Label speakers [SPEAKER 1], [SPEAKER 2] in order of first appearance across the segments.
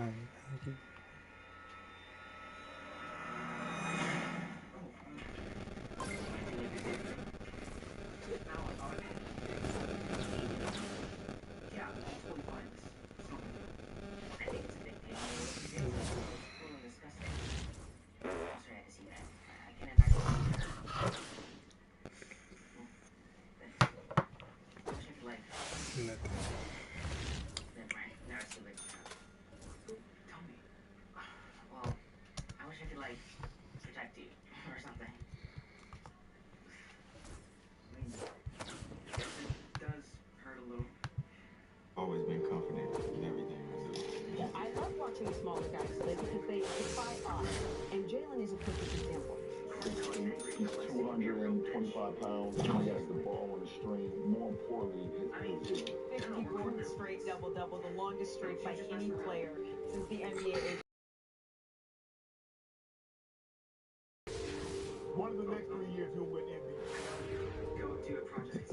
[SPEAKER 1] Thank you.
[SPEAKER 2] Always been confident in everything I do.
[SPEAKER 3] Yeah, I love watching smaller guys play because they defy odds, and Jalen is a perfect example.
[SPEAKER 4] He's 225 pounds. He has the ball on the string. More importantly, his vision.
[SPEAKER 3] 51 straight double-double, the longest streak by any player since the NBA age.
[SPEAKER 4] One of the next 3 years, he'll win MVP.
[SPEAKER 2] Go do a project.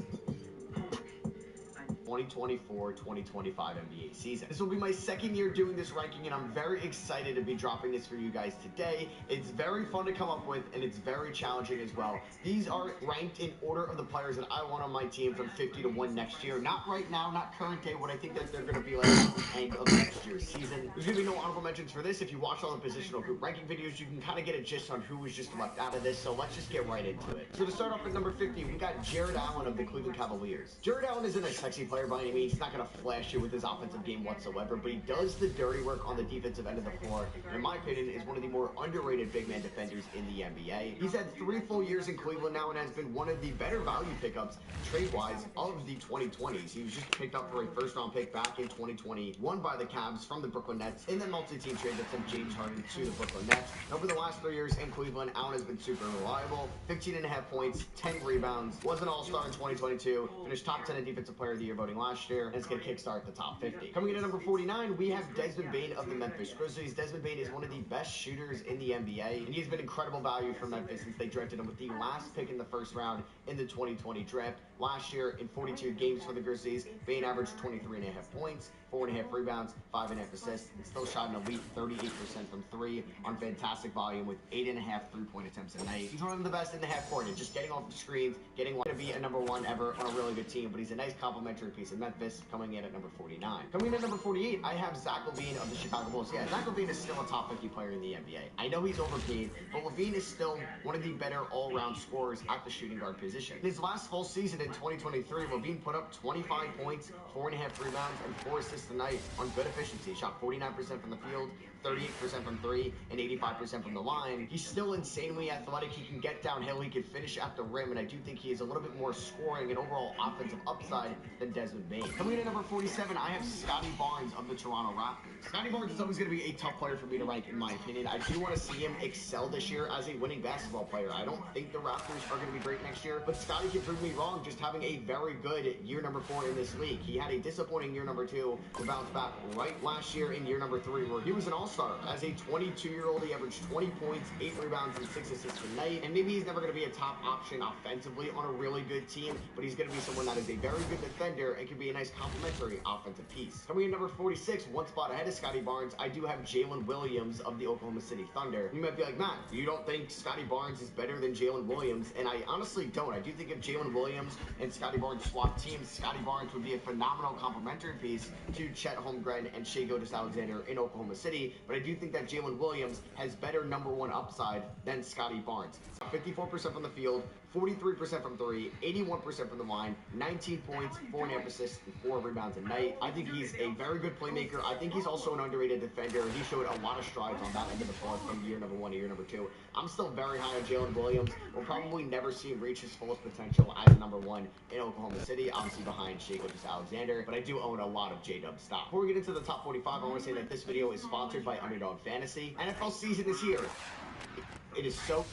[SPEAKER 2] 2024-2025 NBA season. This will be my second year doing this ranking, and I'm very excited to be dropping this for you guys today. It's very fun to come up with, and it's very challenging as well. These are ranked in order of the players that I want on my team from 50 to 1 next year. Not right now, not current day, what I think that they're going to be like at the end of next year's season. There's going to be no honorable mentions for this. If you watch all the positional group ranking videos, you can kind of get a gist on who was just left out of this, so let's just get right into it. So to start off at number 50, we got Jarrett Allen of the Cleveland Cavaliers. Jarrett Allen isn't a sexy player by any means. He's not going to flash you with his offensive game whatsoever, but he does the dirty work on the defensive end of the floor, and in my opinion, is one of the more underrated big man defenders in the NBA. He's had 3 full years in Cleveland now and has been one of the better value pickups trade-wise of the 2020s. He was just picked up for a first-round pick back in 2021 by the Cavs from the Brooklyn Nets in the multi-team trade that sent James Harden to the Brooklyn Nets. Over the last 3 years in Cleveland, Allen has been super reliable. 15.5 points, 10 rebounds, was an all-star in 2022, finished top 10 in defensive player of the year voting last year, and it's going to kickstart the top 50. Coming in at number 49, we have Desmond Bane of the Memphis Grizzlies. Desmond Bane is one of the best shooters in the NBA, and he's been incredible value for Memphis since they drafted him with the last pick in the first round in the 2020 draft. Last year, in 42 games for the Grizzlies, Bane averaged 23.5 points, 4.5 rebounds, 5.5 assists, and still shot an elite 38% from 3 on fantastic volume with 8.5 3-point attempts a night. He's one of the best in the half court, and just getting off the screens, getting to be a number 1 ever on a really good team, but he's a nice complementary piece in Memphis, coming in at number 49. Coming in at number 48, I have Zach LaVine of the Chicago Bulls. Yeah, Zach LaVine is still a top 50 player in the NBA. I know he's overpaid, but LaVine is still one of the better all-around scorers at the shooting guard position. In his last full season in 2023, LaVine put up 25 points, 4.5 rebounds, and 4 assists a night on good efficiency. He shot 49% from the field, 38% from 3, and 85% from the line. He's still insanely athletic. He can get downhill. He can finish at the rim, and I do think he is a little bit more scoring and overall offensive upside than Desmond Bane. Coming in at number 47, I have Scottie Barnes of the Toronto Raptors. Scottie Barnes is always going to be a tough player for me to rank, in my opinion. I do want to see him excel this year as a winning basketball player. I don't think the Raptors are going to be great next year, but Scottie can prove me wrong just having a very good year number 4 in this league. He had a disappointing year number 2, but bounced back right last year in year number 3, where he was an all-star. As a 22-year-old, he averaged 20 points, 8 rebounds, and 6 assists a night, and maybe he's never going to be a top option offensively on a really good team, but he's going to be someone that is a very good defender and can be a nice complementary offensive piece. Coming in number 46, one spot ahead of Scottie Barnes, I do have Jalen Williams of the Oklahoma City Thunder. You might be like, Matt, you don't think Scottie Barnes is better than Jalen Williams? And I honestly don't. I do think if Jalen Williams and Scottie Barnes swap teams, Scottie Barnes would be a phenomenal complementary piece to Chet Holmgren and Shai Gilgeous-Alexander in Oklahoma City, but I do think that Jalen Williams has better number 1 upside than Scottie Barnes. 54% from the field, 43% from 3, 81% from the line, 19 points, 4.5 assists, and 4 rebounds a night. I think he's a very good playmaker. I think he's also an underrated defender. He showed a lot of strides on that end of the floor from year number 1 to year number 2. I'm still very high on Jalen Williams. We'll probably never see him reach his fullest potential as number 1 in Oklahoma City, obviously behind Shai Gilgeous-Alexander, but I do own a lot of J-Dub stock. Before we get into the top 45, I want to say that this video is sponsored by Underdog Fantasy. NFL season is here. It is so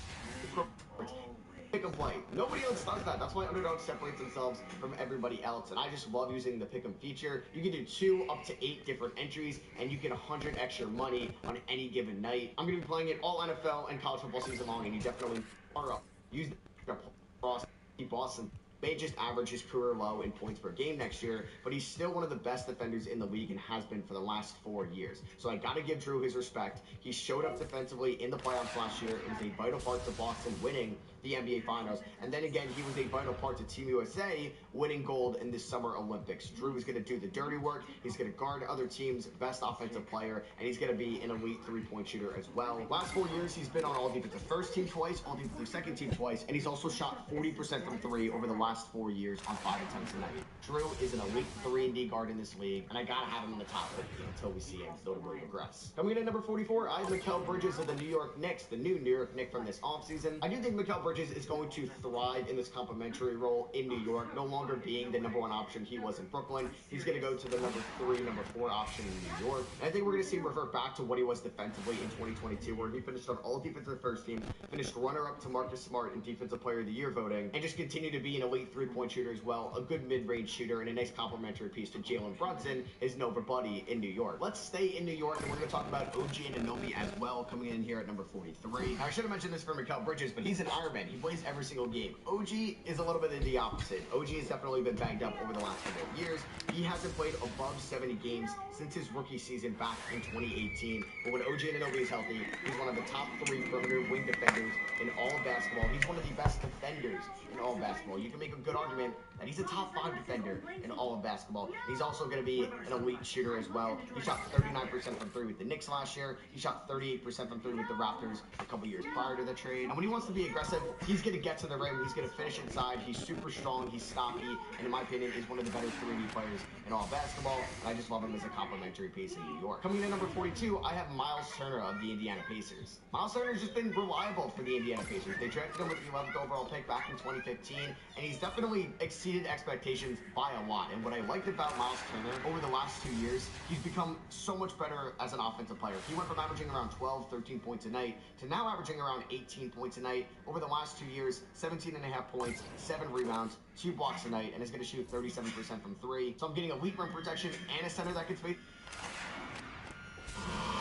[SPEAKER 2] pick and play. Nobody else does that. That's why Underdog separates themselves from everybody else. And I just love using the pick 'em feature. You can do 2 up to 8 different entries, and you get 100 extra money on any given night. I'm going to be playing it all NFL and college football season long, and you definitely are up. Use the Boston may just average his career low in points per game next year, but he's still one of the best defenders in the league and has been for the last 4 years. So I gotta give Drew his respect. He showed up defensively in the playoffs last year and was a vital part to Boston winning the NBA Finals. And then again, he was a vital part to Team USA winning gold in the Summer Olympics. Drew is going to do the dirty work. He's going to guard other teams' best offensive player, and he's going to be an elite three-point shooter as well. Last 4 years, he's been on all defensive first team twice, all defensive second team twice, and he's also shot 40% from three over the last 4 years on 5 attempts a night. Drew is an elite 3-and-D guard in this league, and I got to have him in the top 50 until we see him notably progress. Coming in at number 44, I have Mikal Bridges of the New York Knicks, the new New York Knicks from this offseason. I do think Mikal Bridges is going to thrive in this complementary role in New York, no longer being the number 1 option he was in Brooklyn. He's going to go to the number 3, number 4 option in New York. And I think we're going to see him revert back to what he was defensively in 2022, where he finished on all defensive first team, finished runner-up to Marcus Smart in Defensive Player of the Year voting, and just continue to be an elite three-point shooter as well, a good mid-range shooter, and a nice complementary piece to Jalen Brunson, his Nova buddy in New York. Let's stay in New York, and we're going to talk about OG Anunoby as well, coming in here at number 43. Now, I should have mentioned this for Mikal Bridges, but he's an Ironman. He plays every single game. OG is a little bit of the opposite. OG has definitely been banged up over the last couple of years. He hasn't played above 70 games since his rookie season back in 2018. But when OG Anunoby is healthy, he's one of the top 3 perimeter wing defenders in all of basketball. He's one of the best defenders in all of basketball. You can make a good argument that he's a top 5 defender in all of basketball. He's also going to be an elite shooter as well. He shot 39% from 3 with the Knicks last year. He shot 38% from 3 with the Raptors a couple years prior to the trade. And when he wants to be aggressive, he's going to get to the rim. He's going to finish inside. He's super strong. He's stocky. And in my opinion, is one of the better 3D players in all basketball. And I just love him as a complementary piece in New York. Coming in at number 42, I have Miles Turner of the Indiana Pacers. Miles Turner has just been reliable for the Indiana Pacers. They drafted him with the 11th overall pick back in 2015, and he's definitely exceeded expectations by a lot. And what I liked about Miles Turner over the last 2 years, he's become so much better as an offensive player. He went from averaging around 12, 13 points a night to now averaging around 18 points a night. Over the last 2 years, 17.5 points, 7 rebounds, 2 blocks a night, and is going to shoot 37% from 3. So I'm getting elite rim protection and a center that can space.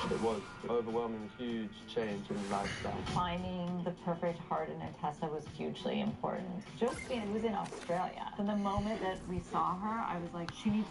[SPEAKER 1] It was an overwhelming, huge change in lifestyle.
[SPEAKER 5] Finding the perfect heart in Tessa was hugely important. Josephine was in Australia. From the moment that we saw her, I was like, she needs...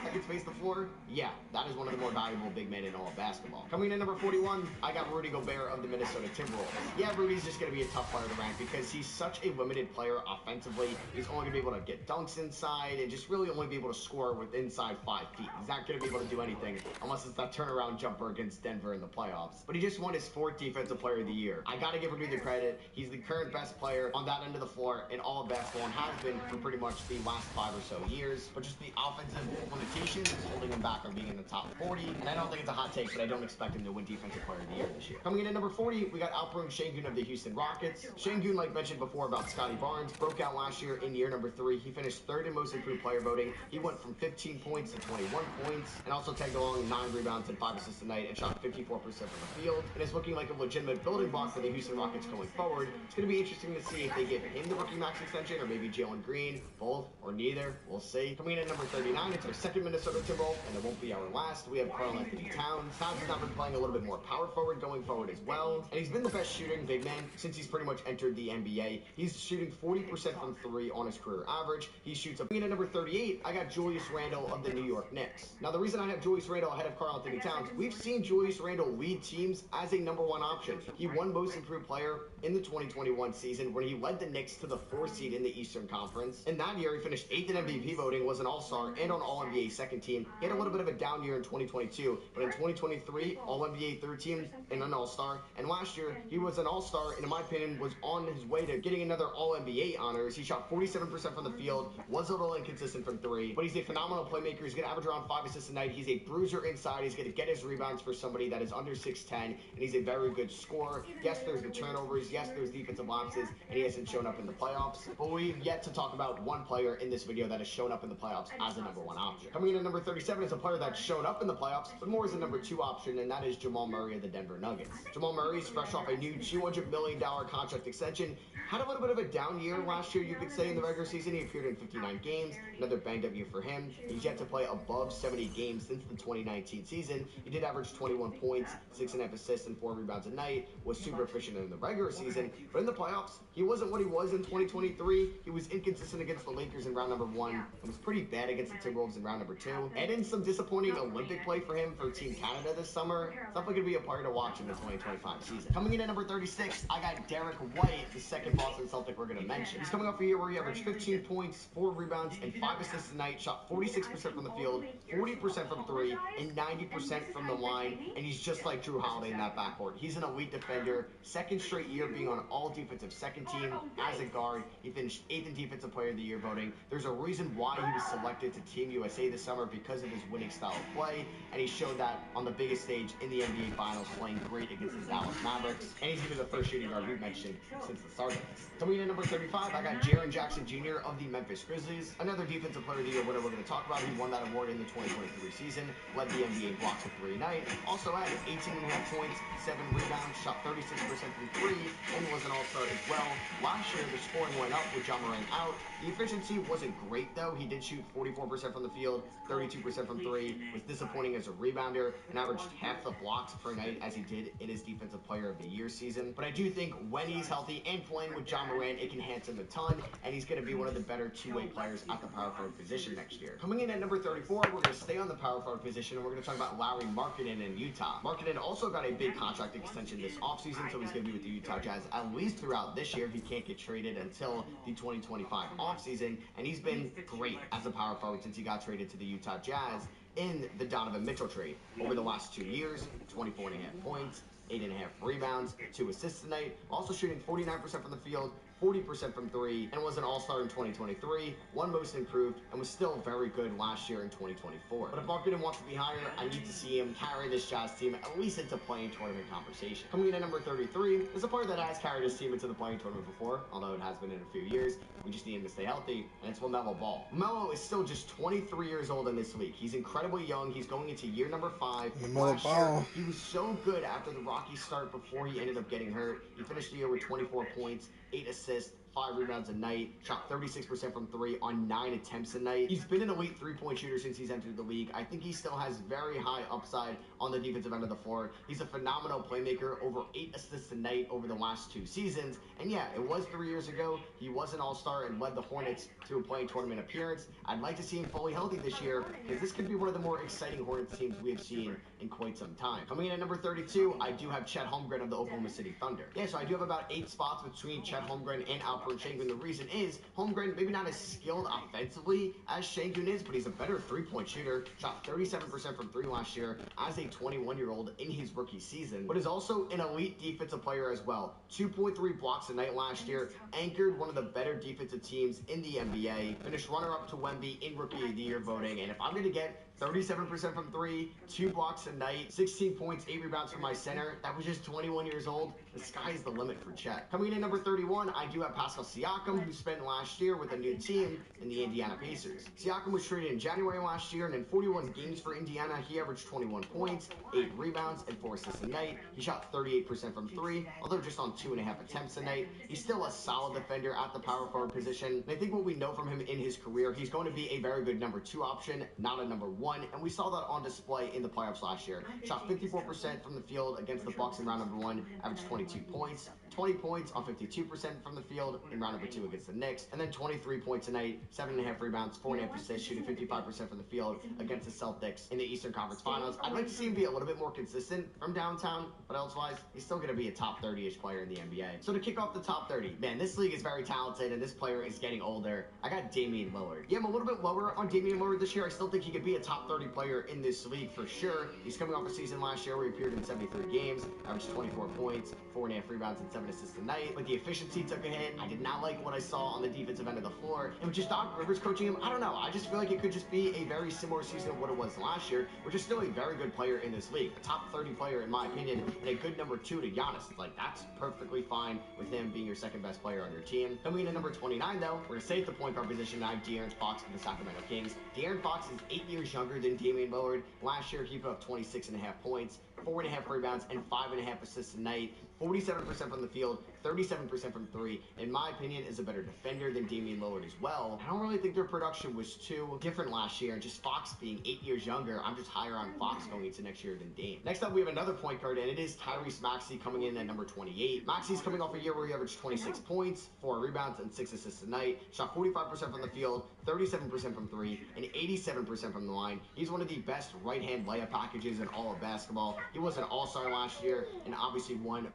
[SPEAKER 2] That can space the floor? Yeah, that is one of the more valuable big men in all of basketball. Coming in at number 41, I got Rudy Gobert of the Minnesota Timberwolves. Yeah, Rudy's just going to be a tough player to rank because he's such a limited player offensively. He's only going to be able to get dunks inside and just really only be able to score with inside 5 feet. He's not going to be able to do anything unless it's that turnaround jumper against Denver in the playoffs. But he just won his 4th Defensive Player of the Year. I got to give Rudy the credit. He's the current best player on that end of the floor in all of basketball and has been for pretty much the last 5 or so years. But just the offensive limitations is holding him back from being in the top 40. And I don't think it's a hot take, but I don't expect him to win Defensive Player of the Year this year. Coming in at number 40, we got Alperen Sengun of the Houston Rockets. Sengun, like mentioned before about Scotty Barnes, broke out last year in year number 3. He finished 3rd in most improved player voting. He went from 15 points to 21 points, and also tagged along 9 rebounds and 5 assists a night, and shot 54% from the field. And is looking like a legitimate building block for the Houston Rockets going forward. It's going to be interesting to see if they give him the rookie max extension, or maybe Jalen Green, both, or neither. We'll see. Coming in at number 39, it's our 2nd Minnesota Timberwolves, and it won't be our last. We have Karl-Anthony Towns. Towns has now been playing a little bit more power forward going forward as well, and he's been the best shooting big man since he's pretty much entered the NBA. He's shooting 40% from 3 on his career average. He shoots up. At number 38, I got Julius Randle of the New York Knicks. Now, the reason I have Julius Randle ahead of Karl-Anthony Towns, we've seen Julius Randle lead teams as a number 1 option. He won most improved player in the 2021 season when he led the Knicks to the 4th seed in the Eastern Conference. And that year, he finished 8th in MVP voting, was an All-Star, and on All-NBA second team. He had a little bit of a down year in 2022, but in 2023, All-NBA third team and an All-Star. And last year, he was an All-Star, and in my opinion, was on his way to getting another All-NBA honors. He shot 47% from the field, was a little inconsistent from 3, but he's a phenomenal playmaker. He's going to average around 5 assists a night. He's a bruiser inside. He's going to get his rebounds for somebody that is under 6'10", and he's a very good scorer. Yes, there's the turnovers. Yes, there's defensive lapses, and he hasn't shown up in the playoffs. But we've yet to talk about one player in this video that has shown up in the playoffs as a number 1 option. Coming in at number 37 is a player that's shown up in the playoffs, but more as a number 2 option, and that is Jamal Murray of the Denver Nuggets. Jamal Murray is fresh off a new $200 million contract extension. Had a little bit of a down year last year, you could say, in the regular season. He appeared in 59 games, another banged up year for him. He's yet to play above 70 games since the 2019 season. He did average 21 points, 6.5 assists, and 4 rebounds a night, was super efficient in the regular season, but in the playoffs, he wasn't what he was in 2023. He was inconsistent against the Lakers in round number 1, and was pretty bad against the Timberwolves in round number 2. And in some disappointing Olympic play for him for Team Canada this summer. It's definitely going to be a player to watch in the 2025 season. Coming in at number 36, I got Derek White, the second Boston Celtic we're going to mention. He's coming off a year where he averaged 15 points, 4 rebounds, and 5 assists a night, shot 46% from the field, 40% from 3, and 90% from the line, and he's just like Drew Holiday in that backcourt. He's an elite defender, second straight year being on all defensive second team as a guard. He finished 8th in Defensive Player of the Year voting. There's a reason why he was selected to Team USA this summer, because of his winning style of play, and he showed that on the biggest stage in the NBA Finals, playing great against the Dallas Mavericks, and he's even the first shooting guard we've mentioned since the start of this. Coming in at number 35, I got Jaren Jackson Jr. of the Memphis Grizzlies, another Defensive Player of the Year winner we're going to talk about. He won that award in the 2023 season, led the NBA blocks of 3 a night, also had 18.5 points, 7 rebounds, shot 36% from 3, and was an all-star as well. Last year, the scoring went up with Ja Morant out. The efficiency wasn't great, though. He did shoot 44% from the field, 32% from 3, was disappointing as a rebounder, and averaged half the blocks per night as he did in his Defensive Player of the Year season. But I do think when he's healthy and playing with Ja Morant, it can enhance him a ton, and he's going to be one of the better two-way players at the power forward position next year. Coming in at number 34, we're going to stay on the power forward position, and we're going to talk about Lauri Markkanen in Utah. Markkanen also got a big contract extension this offseason, so he's going to be with the Utah Jazz at least throughout this year. He can't get traded until the 2025 offseason, and he's been great as a power forward since he got traded to the Utah Jazz in the Donovan Mitchell trade. Over the last 2 years, 24.5 points, 8.5 rebounds, 2 assists a night, also shooting 49% from the field, 40% from 3, and was an all-star in 2023, won most improved, and was still very good last year in 2024. But if Markkanen wants to be higher, I need to see him carry this Jazz team at least into playing tournament conversation. Coming in at number 33 is a player that has carried his team into the playing tournament before, although it has been in a few years. We just need him to stay healthy, and it's LaMelo Ball. LaMelo is still just 23 years old in this league. He's incredibly young. He's going into year number 5. Last year, he was so good after the Rockies start before he ended up getting hurt. He finished the year with 24 points, 8 assists, 5 rebounds a night, shot 36% from 3 on 9 attempts a night. He's been an elite three-point shooter since he's entered the league. I think he still has very high upside on the defensive end of the floor. He's a phenomenal playmaker, over 8 assists a night over the last 2 seasons. And yeah, it was 3 years ago. He was an all-star and led the Hornets to a playing tournament appearance. I'd like to see him fully healthy this year, because this could be one of the more exciting Hornets teams we have seen in quite some time. Coming in at number 32, I do have Chet Holmgren of the Oklahoma City Thunder. Yeah, so I do have about 8 spots between Chet Holmgren and Alperen Sengun. The reason is Holmgren maybe not as skilled offensively as Sengun is, but he's a better three-point shooter. Shot 37% from 3 last year as a 21-year-old in his rookie season, but is also an elite defensive player as well. 2.3 blocks a night last year, anchored one of the better defensive teams in the NBA, finished runner-up to Wemby in Rookie of the Year voting, and if I'm going to get 37% from 3, 2 blocks a night, 16 points, 8 rebounds from my center, that was just 21 years old, the sky's the limit for Chet. Coming in at number 31, I do have Pascal Siakam, who spent last year with a new team in the Indiana Pacers. Siakam was traded in January last year, and in 41 games for Indiana, he averaged 21 points, 8 rebounds, and 4 assists a night. He shot 38% from 3, although just on 2.5 attempts a night. He's still a solid defender at the power forward position, and I think what we know from him in his career, he's going to be a very good number 2 option, not a number 1, and we saw that on display in the playoffs last year. Shot 54% from the field against the Bucks in round number 1, averaged 22 points, 20 points on 52% from the field in round number 2 against the Knicks, and then 23 points a night, 7.5 rebounds, 4.5 assists, shooting 55% from the field against the Celtics in the Eastern Conference Finals. I'd like to see him be a little bit more consistent from downtown, but elsewise, he's still going to be a top 30-ish player in the NBA. So to kick off the top 30, man, this league is very talented, and this player is getting older. I got Damian Lillard. Yeah, I'm a little bit lower on Damian Lillard this year. I still think he could be a top 30 player in this league for sure. He's coming off a season last year where he appeared in 73 games, averaged 24 points, 4.5 rebounds, and 7 assists a night. But the efficiency took a hit. I did not like what I saw on the defensive end of the floor. And with just Doc Rivers coaching him, I don't know. I just feel like it could just be a very similar season of what it was last year, which is still a very good player in this league. A top 30 player, in my opinion, and a good number 2 to Giannis. Like, that's perfectly fine with him being your second best player on your team. Coming in at number 29, though, we're going to stay at the point guard position. I have De'Aaron Fox of the Sacramento Kings. De'Aaron Fox is 8 years younger than Damian Lillard. Last year, he put up 26.5 points, 4.5 rebounds, and 5.5 assists a night. 47% from the field, 37% from three. In my opinion, is a better defender than Damian Lillard as well. I don't really think their production was too different last year. Just Fox being 8 years younger, I'm just higher on Fox going into next year than Dame. Next up, we have another point guard, and it is Tyrese Maxey coming in at number 28. Maxey's coming off a year where he averaged 26 points, 4 rebounds, and 6 assists a night. Shot 45% from the field, 37% from three, and 87% from the line. He's one of the best right-hand layup packages in all of basketball. He was an all-star last year, and obviously won.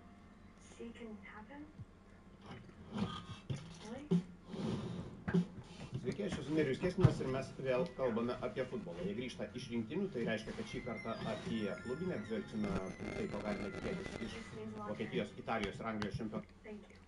[SPEAKER 6] Can happen?
[SPEAKER 7] Sveiki, aš esu Nerijus Kesminas ir mes vėl kalbame apie futbolą. Jie grįžta iš rinktinių, tai reiškia, kad šį kartą apie klubinę apžvelgsime tai, ko galime tikėtis iš Vokietijos, Italijos ir Anglijos čempionų.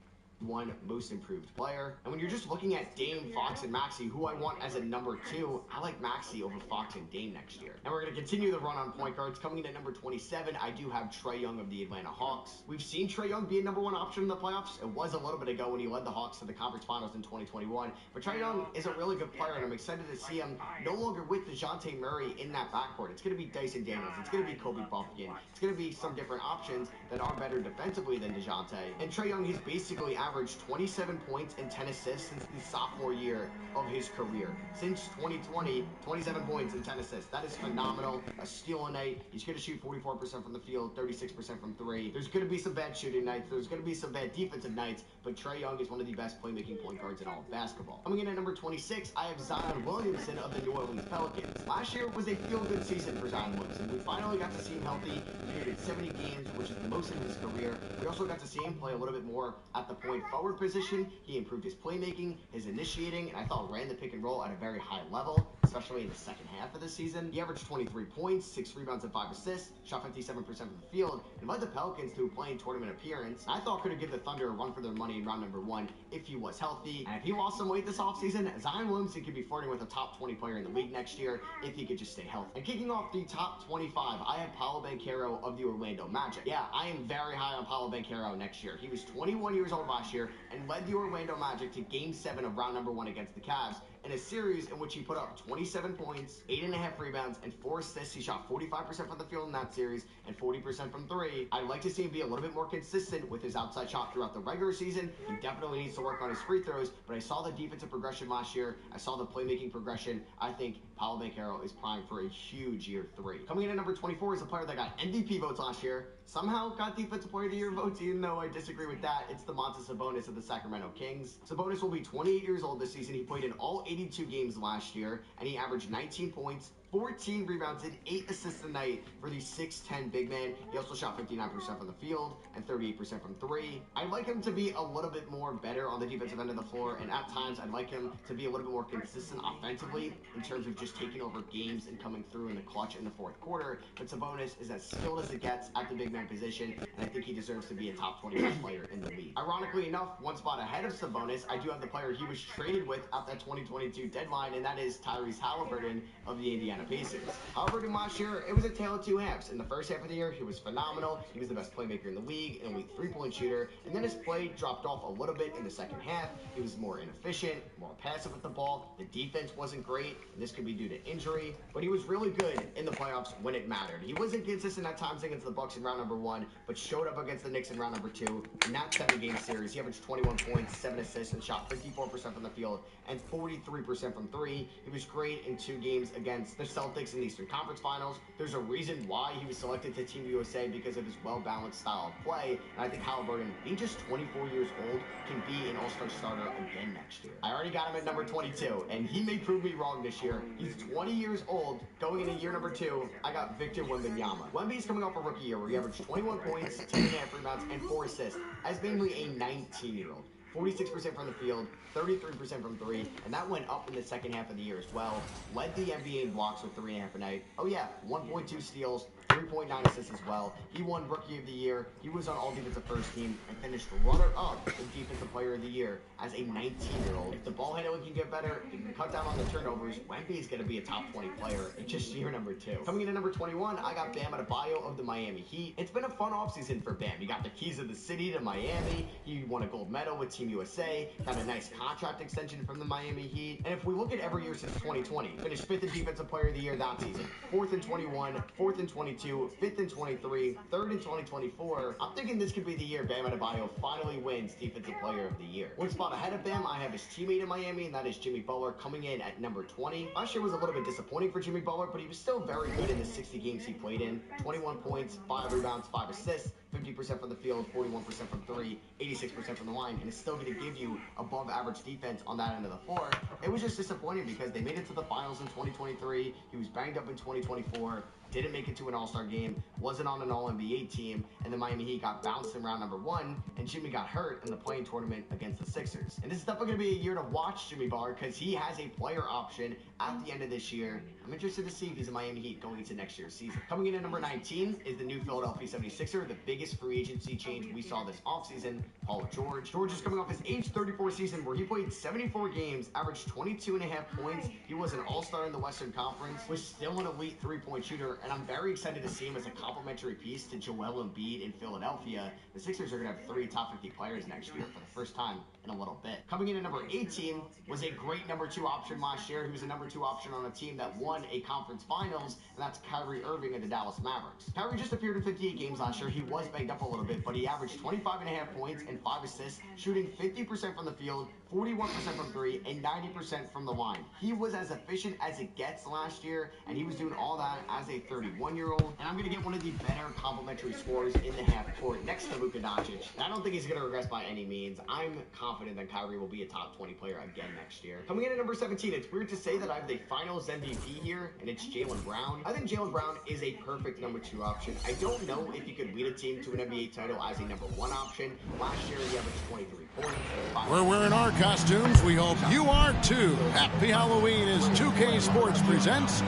[SPEAKER 2] One most improved player. And when you're just looking at Dame, Fox, and Maxey, who I want as a number 2, I like Maxey over Fox and Dame next year. And we're going to continue the run on point guards. Coming in at number 27, I do have Trae Young of the Atlanta Hawks. We've seen Trae Young be a number 1 option in the playoffs. It was a little bit ago when he led the Hawks to the conference finals in 2021. But Trae Young is a really good player, and I'm excited to see him no longer with DeJounte Murray in that backcourt. It's going to be Dyson Daniels. It's going to be Kobe Buffkin. It's going to be some different options that are better defensively than DeJounte. And Trae Young has basically averaged 27 points and 10 assists since the sophomore year of his career. Since 2020, 27 points and 10 assists. That is phenomenal. A steal a night. He's going to shoot 44% from the field, 36% from three. There's going to be some bad shooting nights. There's going to be some bad defensive nights, but Trae Young is one of the best playmaking point guards in all of basketball. Coming in at number 26, I have Zion Williamson of the New Orleans Pelicans. Last year was a feel-good season for Zion Williamson. We finally got to see him healthy. He played 70 games, which is the most in his career. We also got to see him play a little bit more at the point forward position. He improved his playmaking, his initiating, and I thought ran the pick and roll at a very high level, especially in the second half of the season. He averaged 23 points, 6 rebounds, and 5 assists, shot 57% from the field, and led the Pelicans to a playing tournament appearance. I thought could give the Thunder a run for their money in round number 1 if he was healthy. And if he lost some weight this offseason, Zion Williamson could be flirting with a top 20 player in the league next year if he could just stay healthy. And kicking off the top 25, I have Paolo Banchero of the Orlando Magic. Yeah, I am very high on Paolo Banchero next year. He was 21 years old last year and led the Orlando Magic to Game 7 of round number 1 against the Cavs in a series in which he put up 27 points, 8.5 rebounds, and 4 assists. He shot 45% from the field in that series and 40% from three. I'd like to see him be a little bit more consistent with his outside shot throughout the regular season. He definitely needs to work on his free throws, but I saw the defensive progression last year. I saw the playmaking progression. I think Paolo Banchero is primed for a huge year 3. Coming in at number 24 is a player that got MVP votes last year, somehow got Defensive Player of the Year votes, even though I disagree with that. It's Domantas Sabonis of the Sacramento Kings. Sabonis will be 28 years old this season. He played in all 82 games last year, and he averaged 19 points, 14 rebounds, and 8 assists a night for the 6'10 big man. He also shot 59% from the field and 38% from three. I'd like him to be a little bit more better on the defensive end of the floor, and at times I'd like him to be a little bit more consistent offensively in terms of just taking over games and coming through in the clutch in the fourth quarter. But Sabonis is as skilled as it gets at the big man position, and I think he deserves to be a top 25 player in the league. Ironically enough, one spot ahead of Sabonis, I do have the player he was traded with at that 2022 deadline, and that is Tyrese Halliburton of the Indiana Pacers. Halliburton last year, it was a tale of two halves. In the first half of the year, he was phenomenal. He was the best playmaker in the league, an elite three-point shooter, and then his play dropped off a little bit in the second half. He was more inefficient, more passive with the ball. The defense wasn't great, and this could be due to injury, but he was really good in the playoffs when it mattered. He wasn't consistent at times against the Bucks in round number 1, but showed up against the Knicks in round number 2. In that 7-game series, he averaged 21 points, 7 assists, and shot 54% from the field and 43% from three. He was great in 2 games against the Celtics in the Eastern Conference Finals. There's a reason why he was selected to Team USA because of his well-balanced style of play, and I think Halliburton, being just 24 years old, can be an all-star starter again next year. I already got him at number 22, and he may prove me wrong this year. He's 20 years old, going into year number 2. I got Victor Wembanyama. Wemby's coming off a rookie year where he averaged 21 points, 10.5 rebounds, and 4 assists as mainly a 19-year-old. 46% from the field, 33% from three, and that went up in the second half of the year as well. Led the NBA in blocks with 3.5 a night. Oh yeah, 1.2 steals, 3.9 assists as well. He won Rookie of the Year. He was on All Defensive First Team and finished runner-up in Defensive Player of the Year as a 19-year-old. If the ball handling can get better, he can cut down on the turnovers. Wemby is going to be a top 20 player in just year number 2. Coming in at number 21, I got Bam Adebayo of the Miami Heat. It's been a fun offseason for Bam. He got the keys of the city to Miami. He won a gold medal with Team USA. Got a nice contract extension from the Miami Heat. And if we look at every year since 2020, finished 5th in Defensive Player of the Year that season, 4th in 21, 4th in 22, 2022, 5th in 23, 3rd in 2024. I'm thinking this could be the year Bam Adebayo finally wins Defensive Player of the Year. One spot ahead of Bam, I have his teammate in Miami, and that is Jimmy Butler, coming in at number 20. Last year was a little bit disappointing for Jimmy Butler, but he was still very good in the 60 games he played in. 21 points, 5 rebounds, 5 assists, 50% from the field, 41% from 3, 86% from the line, and it's still going to give you above average defense on that end of the floor. It was just disappointing because they made it to the finals in 2023. He was banged up in 2024. Didn't make it to an All-Star game, wasn't on an All-NBA team, and the Miami Heat got bounced in round number 1, and Jimmy got hurt in the play-in tournament against the Sixers. And this is definitely going to be a year to watch Jimmy Butler because he has a player option at the end of this year. I'm interested to see if he's a Miami Heat going into next year's season. Coming in at number 19 is the new Philadelphia 76er, the biggest free agency change we saw this offseason, Paul George. George is coming off his age 34 season where he played 74 games, averaged 22.5 points. He was an All-Star in the Western Conference, was still an elite three-point shooter, and I'm very excited to see him as a complementary piece to Joel Embiid in Philadelphia. The Sixers are going to have 3 top 50 players next year for the first time in a little bit. Coming in at number 18 was a great number 2 option last year. He was a number 2 option on a team that won a conference finals, and that's Kyrie Irving of the Dallas Mavericks. Kyrie just appeared in 58 games last year. He was banged up a little bit, but he averaged 25.5 points and 5 assists, shooting 50% from the field, 41% from 3, and 90% from the line. He was as efficient as it gets last year, and he was doing all that as a 31-year-old. And I'm going to get one of the better complementary scorers in the half court next to Luka Doncic. And I don't think he's going to regress by any means. I'm confident that Kyrie will be a top 20 player again next year. Coming in at number 17, it's weird to say that I have the finals MVP here, and it's Jaylen Brown. I think Jaylen Brown is a perfect number 2 option. I don't know if he could lead a team to an NBA title as a number 1 option. Last year, he averaged 23 points.
[SPEAKER 8] We're wearing our costumes. We hope you are too. Happy Halloween as 2K Sports presents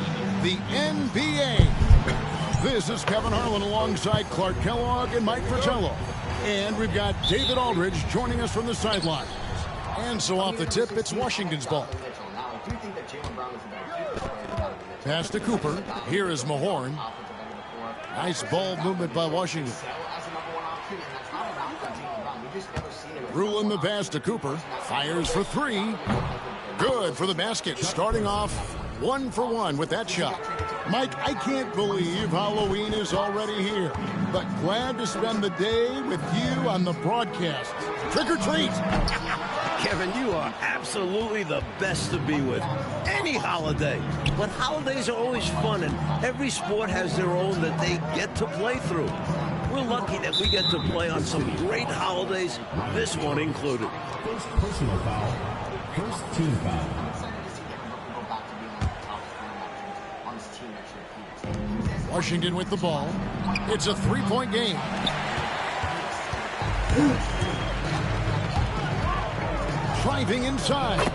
[SPEAKER 8] the NBA. This is Kevin Harlan alongside Clark Kellogg and Mike Fratello. And we've got David Aldridge joining us from the sideline. And so off the tip, it's Washington's ball. Pass to Cooper. Here is Mahorn. Nice ball movement by Washington. Ruling the pass to Cooper. Fires for 3. Good for the basket. Starting off 1 for 1 with that shot. Mike, I can't believe Halloween is already here, but glad to spend the day with you on the broadcast. Trick or treat!
[SPEAKER 9] Kevin, you are absolutely the best to be with. Any holiday. But holidays are always fun, and every sport has their own that they get to play through. We're lucky that we get to play on some great holidays, this one included.
[SPEAKER 10] First personal foul. First team foul.
[SPEAKER 8] Washington with the ball. It's a 3-point game. Driving inside.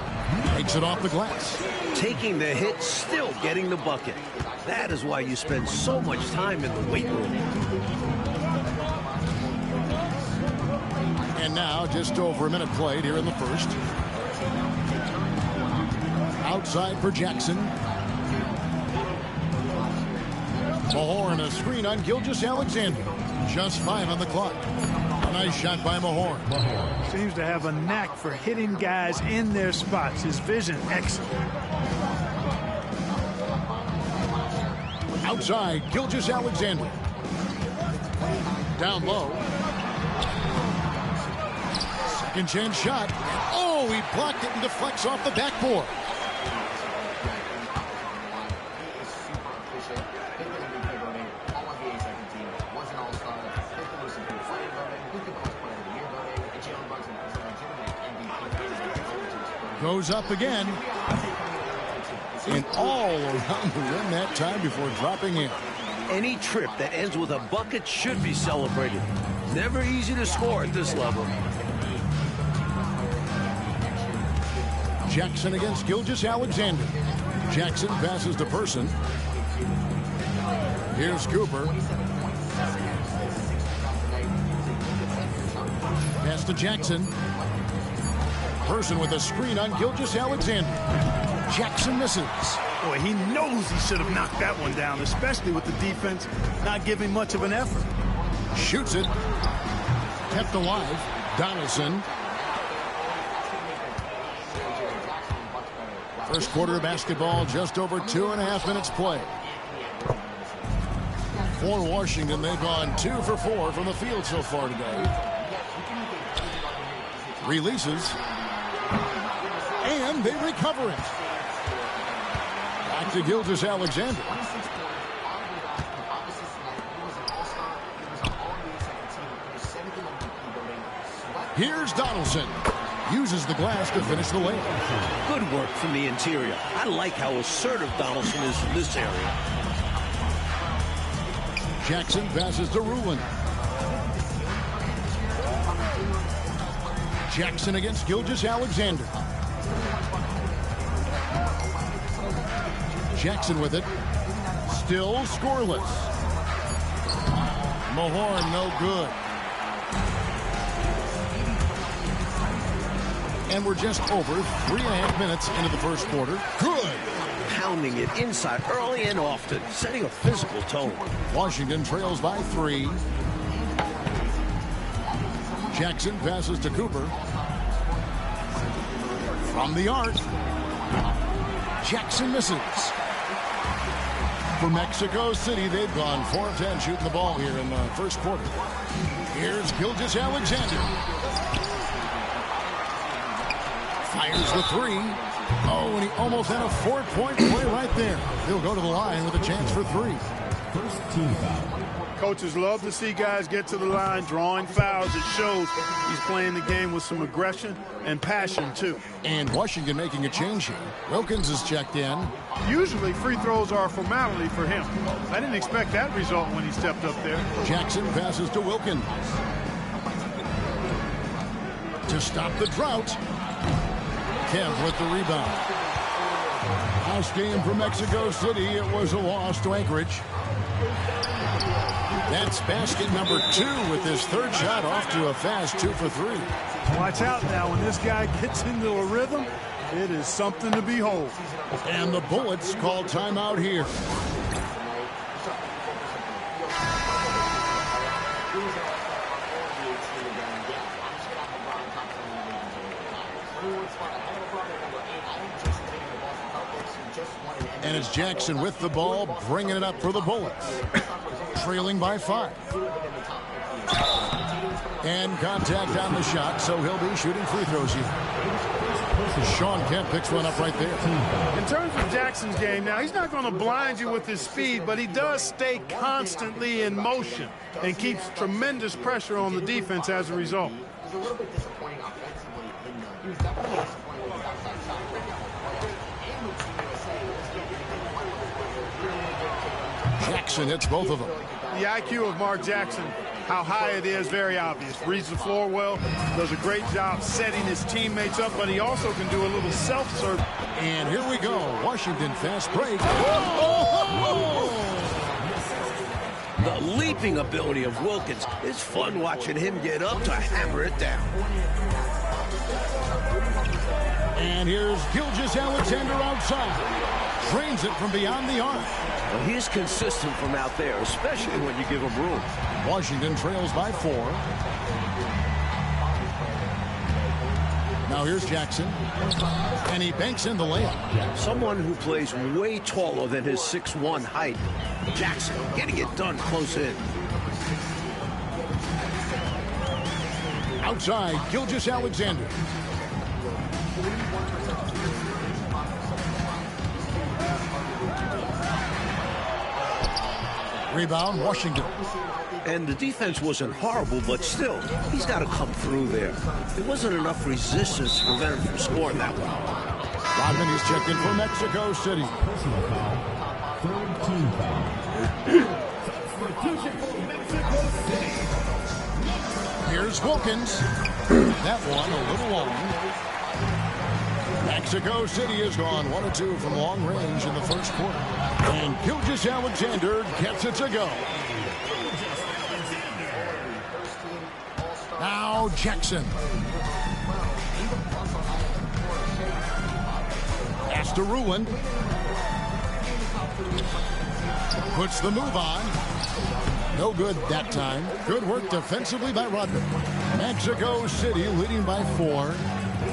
[SPEAKER 8] Takes it off the glass.
[SPEAKER 9] Taking the hit, still getting the bucket. That is why you spend so much time in the weight room.
[SPEAKER 8] And now, just over a minute played here in the first. Outside for Jackson. Mahorn, a screen on Gilgeous-Alexander. Just 5 on the clock. A nice shot by Mahorn.
[SPEAKER 11] Seems to have a knack for hitting guys in their spots. His vision, excellent.
[SPEAKER 8] Outside, Gilgeous-Alexander. Down low. Second chance shot. Oh, he blocked it and deflects off the backboard. Goes up again. And all around the rim that time before dropping in.
[SPEAKER 9] Any trip that ends with a bucket should be celebrated. Never easy to score at this level.
[SPEAKER 8] Jackson against Gilgeous-Alexander. Jackson passes to Person. Here's Cooper. Pass to Jackson. Person with a screen on Gilgeous-Alexander. Jackson misses.
[SPEAKER 11] Boy, he knows he should have knocked that one down, especially with the defense not giving much of an effort.
[SPEAKER 8] Shoots it. Kept alive. Donaldson. First quarter of basketball, just over 2.5 minutes play. For Washington, they've gone 2 for 4 from the field so far today. Releases. And they recover it. Back to Gilgeous-Alexander. Here's Donaldson. Uses the glass to finish the layup.
[SPEAKER 9] Good work from the interior. I like how assertive Donaldson is in this area.
[SPEAKER 8] Jackson passes to Rulin. Jackson against Gilgeous-Alexander. Jackson with it. Still scoreless. Mahorn no good. And we're just over 3.5 minutes into the first quarter. Good.
[SPEAKER 9] Pounding it inside early and often, setting a physical tone.
[SPEAKER 8] Washington trails by 3. Jackson passes to Cooper. From the arc. Jackson misses. For Mexico City, they've gone 4 of 10 shooting the ball here in the first quarter. Here's Gilgeous-Alexander. Fires the 3. Oh, and he almost had a 4-point play right there. He'll go to the line with a chance for 3.
[SPEAKER 10] First team foul.
[SPEAKER 11] Coaches love to see guys get to the line, drawing fouls. It shows he's playing the game with some aggression and passion, too.
[SPEAKER 8] And Washington making a change here. Wilkins is checked in.
[SPEAKER 11] Usually free throws are a formality for him. I didn't expect that result when he stepped up there.
[SPEAKER 8] Jackson passes to Wilkins. To stop the drought. Kev with the rebound. Last game for Mexico City, it was a loss to Anchorage. That's basket number 2 with his third shot off to a fast 2 for 3.
[SPEAKER 11] Watch out now. When this guy gets into a rhythm, it is something to behold.
[SPEAKER 8] And the Bullets call timeout here. And it's Jackson with the ball, bringing it up for the Bullets. Trailing by 5. And contact on the shot, so he'll be shooting free throws here. Sean Kemp picks one up right there.
[SPEAKER 11] In terms of Jackson's game, now he's not going to blind you with his speed, but he does stay constantly in motion and keeps tremendous pressure on the defense as a result.
[SPEAKER 2] He's a little bit disappointing offensively. He was definitely disappointed with his outside shot.
[SPEAKER 8] Jackson hits both of them.
[SPEAKER 11] The IQ of Mark Jackson, how high it is, very obvious. Reads the floor well, does a great job setting his teammates up, but he also can do a little self-serve.
[SPEAKER 8] And here we go. Washington fast break.
[SPEAKER 9] The leaping ability of Wilkins. It's fun watching him get up to hammer it down.
[SPEAKER 8] And here's Gilgeous-Alexander outside. Drains it from beyond the arc.
[SPEAKER 9] Well, he's consistent from out there, especially when you give him room.
[SPEAKER 8] Washington trails by 4. Now here's Jackson. And he banks in the layup.
[SPEAKER 9] Someone who plays way taller than his 6'1" height. Jackson getting it done close in.
[SPEAKER 8] Outside, Gilgeous-Alexander. Rebound, Washington.
[SPEAKER 9] And the defense wasn't horrible, but still, he's got to come through there. There wasn't enough resistance to prevent him from scoring that one.
[SPEAKER 8] Rodman is checked in for Mexico City.
[SPEAKER 10] Personal foul. Third team foul.
[SPEAKER 8] Here's Wilkins. That one a little long. Mexico City has gone 1 of 2 from long range in the first quarter. And Gilgeous-Alexander gets it to go. Now Jackson. Pass to Rulin. Puts the move on. No good that time. Good work defensively by Rodman. Mexico City leading by 4.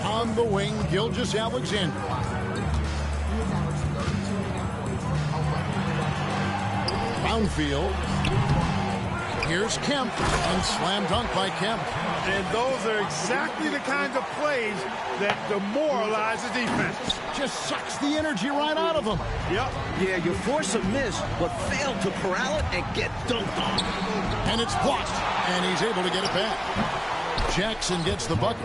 [SPEAKER 8] On the wing, Gilgeous-Alexander. Brownfield. Here's Kemp, and slam dunk by Kemp.
[SPEAKER 11] And those are exactly the kinds of plays that demoralize the defense.
[SPEAKER 8] Just sucks the energy right out of them.
[SPEAKER 11] Yep.
[SPEAKER 9] Yeah, you force a miss, but fail to corral it and get dunked on.
[SPEAKER 8] And it's blocked, and he's able to get it back. Jackson gets the bucket.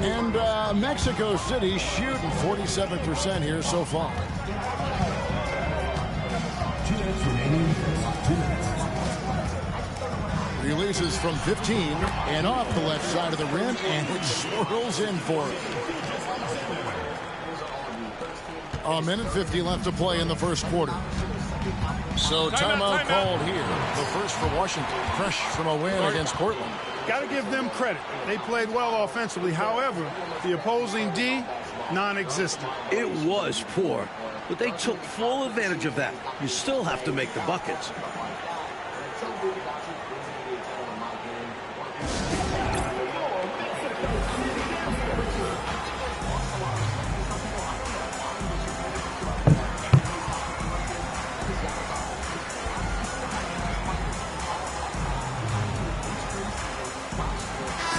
[SPEAKER 8] And Mexico City shooting 47% here so far.
[SPEAKER 10] 2 minutes remaining. 2 minutes.
[SPEAKER 8] Releases from 15 and off the left side of the rim, and it swirls in for it. A minute 50 left to play in the first quarter. So timeout called here. The first for Washington, fresh from a win against Portland.
[SPEAKER 11] Got to give them credit. They played well offensively. However, the opposing D, non-existent.
[SPEAKER 9] It was poor, but they took full advantage of that. You still have to make the buckets.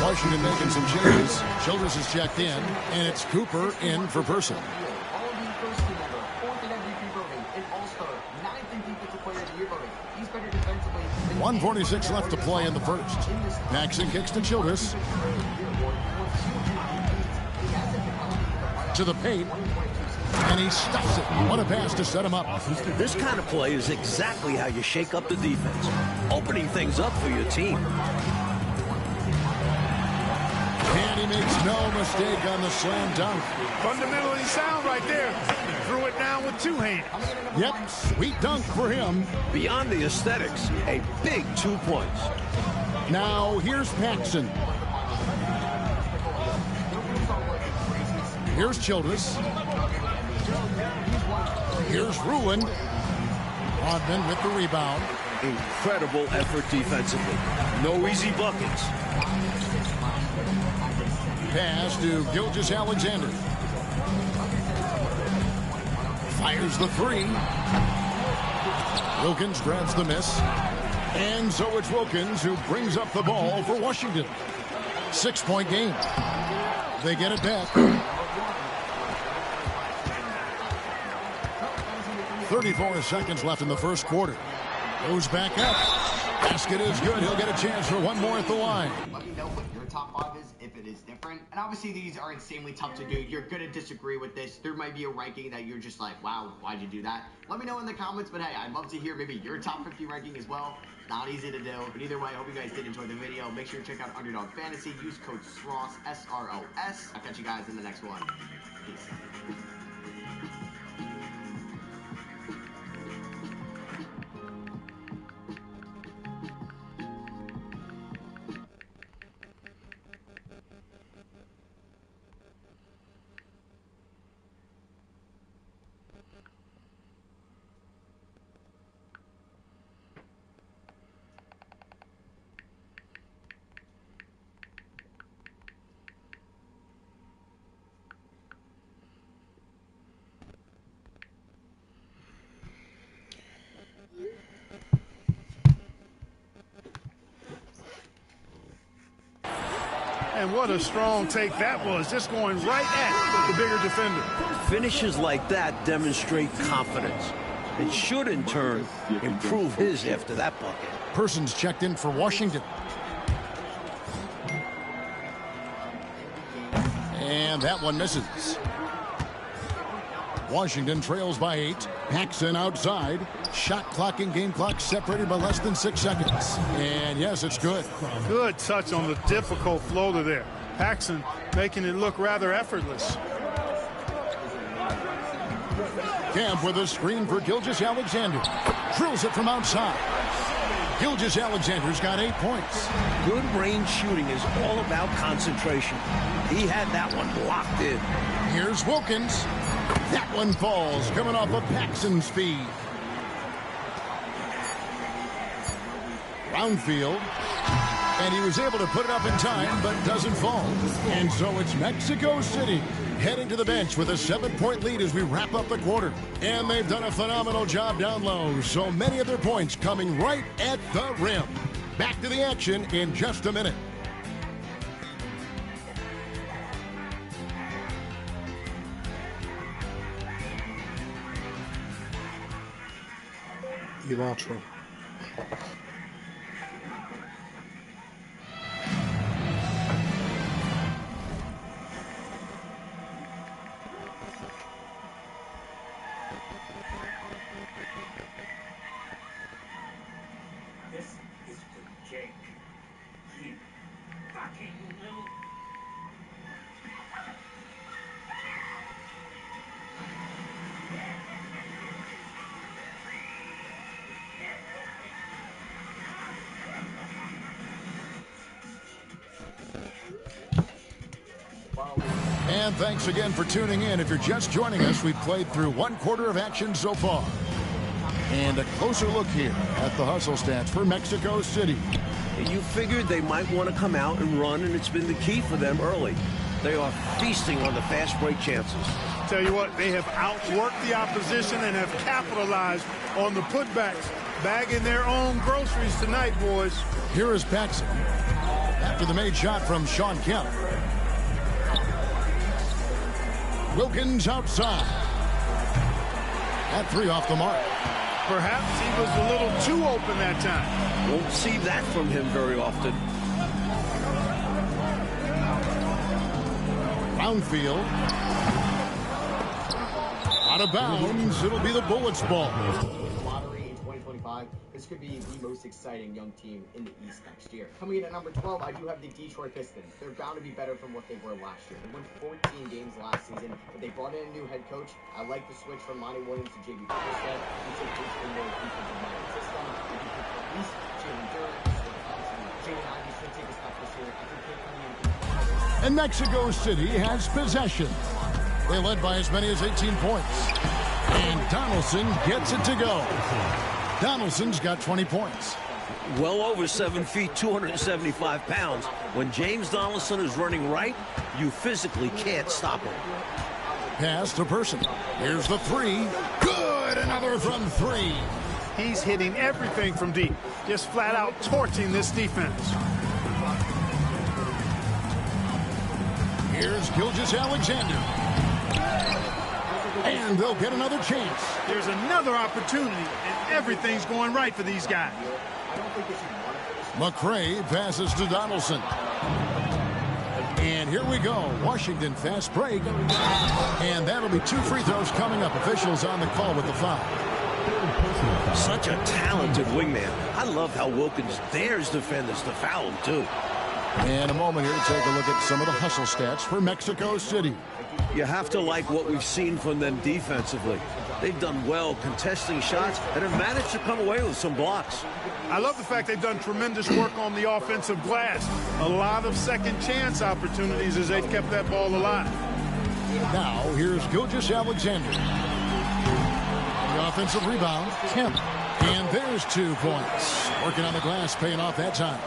[SPEAKER 8] Washington making some changes. Childress is checked in, and it's Cooper in for Person. 1:46 left to play in the first. Paxson kicks to Childress. To the paint. And he stuffs it. What a pass to set him up.
[SPEAKER 9] This kind of play is exactly how you shake up the defense. Opening things up for your team.
[SPEAKER 8] And he makes no mistake on the slam dunk.
[SPEAKER 11] Fundamentally sound right there. Threw it down with 2 hands.
[SPEAKER 8] Yep, sweet dunk for him.
[SPEAKER 9] Beyond the aesthetics, a big 2 points.
[SPEAKER 8] Now here's Paxson. Here's Childress. Here's Ruland. Rodman with the rebound.
[SPEAKER 9] Incredible effort defensively. No easy buckets.
[SPEAKER 8] Pass to Gilgeous-Alexander. Fires the 3. Wilkins grabs the miss. And so it's Wilkins who brings up the ball for Washington. 6-point game. They get it back. 34 seconds left in the first quarter. Goes back up. Basket is good. He'll get a chance for one more at the line.
[SPEAKER 2] Let me know what your top 5 is, if it is different. And obviously these are insanely tough to do. You're going to disagree with this. There might be a ranking that you're just like, wow, why'd you do that? Let me know in the comments. But hey, I'd love to hear maybe your top 50 ranking as well. Not easy to do. But either way, I hope you guys did enjoy the video. Make sure to check out Underdog Fantasy. Use code SROS, S-R-O-S. I'll catch you guys in the next one. Peace.
[SPEAKER 11] And what a strong take that was, just going right at the bigger defender.
[SPEAKER 9] Finishes like that demonstrate confidence. It should, in turn, improve his after that bucket.
[SPEAKER 8] Person's checked in for Washington. And that one misses. Washington trails by 8. Paxson outside. Shot clock and game clock separated by less than 6 seconds. And yes, it's good.
[SPEAKER 11] Good touch on the difficult floater there. Paxson making it look rather effortless.
[SPEAKER 8] Camp with a screen for Gilgeous-Alexander. Drills it from outside. Gilgeous-Alexander's got 8 points.
[SPEAKER 9] Good range shooting is all about concentration. He had that one locked in.
[SPEAKER 8] Here's Wilkins. That one falls, coming off of Paxson's speed. Brownfield. And he was able to put it up in time, but doesn't fall. And so it's Mexico City heading to the bench with a 7-point lead as we wrap up the quarter. And they've done a phenomenal job down low. So many of their points coming right at the rim. Back to the action in just a minute.
[SPEAKER 11] Elantra.
[SPEAKER 12] This is for Jake. You fucking little...
[SPEAKER 8] And thanks again for tuning in. If you're just joining us, we've played through 1 quarter of action so far. And a closer look here at the hustle stats for Mexico City.
[SPEAKER 9] You figured they might want to come out and run, and it's been the key for them early. They are feasting on the fast break chances.
[SPEAKER 11] Tell you what, they have outworked the opposition and have capitalized on the putbacks, bagging their own groceries tonight, boys.
[SPEAKER 8] Here is Paxson after the made shot from Sean Kemp. Wilkins outside. That 3 off the mark.
[SPEAKER 11] Perhaps he was a little too open that time.
[SPEAKER 9] Won't see that from him very often.
[SPEAKER 8] Brownfield. Out of bounds. It'll be the Bullets ball.
[SPEAKER 2] Lottery in 2025. This could be the most exciting young team in the East next year. Coming in at number 12, I do have the Detroit Pistons. They're bound to be better from what they were last year. They won 14 games last season, but they brought in a new head coach. I like the switch from Monty Williams to J.B. Bickerstaff. He took his more defensive-minded system. If you could at least Jalen Durant, Jaden Ivey should take a step this year. I think they're coming in.
[SPEAKER 8] And Mexico City has possession. They led by as many as 18 points. And Donaldson gets it to go. Donaldson's got 20 points.
[SPEAKER 9] Well over 7 feet, 275 pounds. When James Donaldson is running right, you physically can't stop him.
[SPEAKER 8] Pass to Person. Here's the 3. Good! Another from 3.
[SPEAKER 11] He's hitting everything from deep. Just flat out torching this defense.
[SPEAKER 8] Here's Gilgeous-Alexander. And they'll get another chance.
[SPEAKER 11] There's another opportunity, and everything's going right for these guys.
[SPEAKER 8] McRae passes to Donaldson. And here we go. Washington fast break. And that'll be 2 free throws coming up. Officials on the call with the foul.
[SPEAKER 9] Such a talented wingman. I love how Wilkins dares defenders to foul him, too.
[SPEAKER 8] And a moment here to take a look at some of the hustle stats for Mexico City.
[SPEAKER 9] You have to like what we've seen from them defensively. They've done well contesting shots and have managed to come away with some blocks.
[SPEAKER 11] I love the fact they've done tremendous work on the offensive glass. A lot of second chance opportunities as they've kept that ball alive.
[SPEAKER 8] Now here's Gilgeous-Alexander. The offensive rebound, Kemp. And there's 2 points. Working on the glass, paying off that time.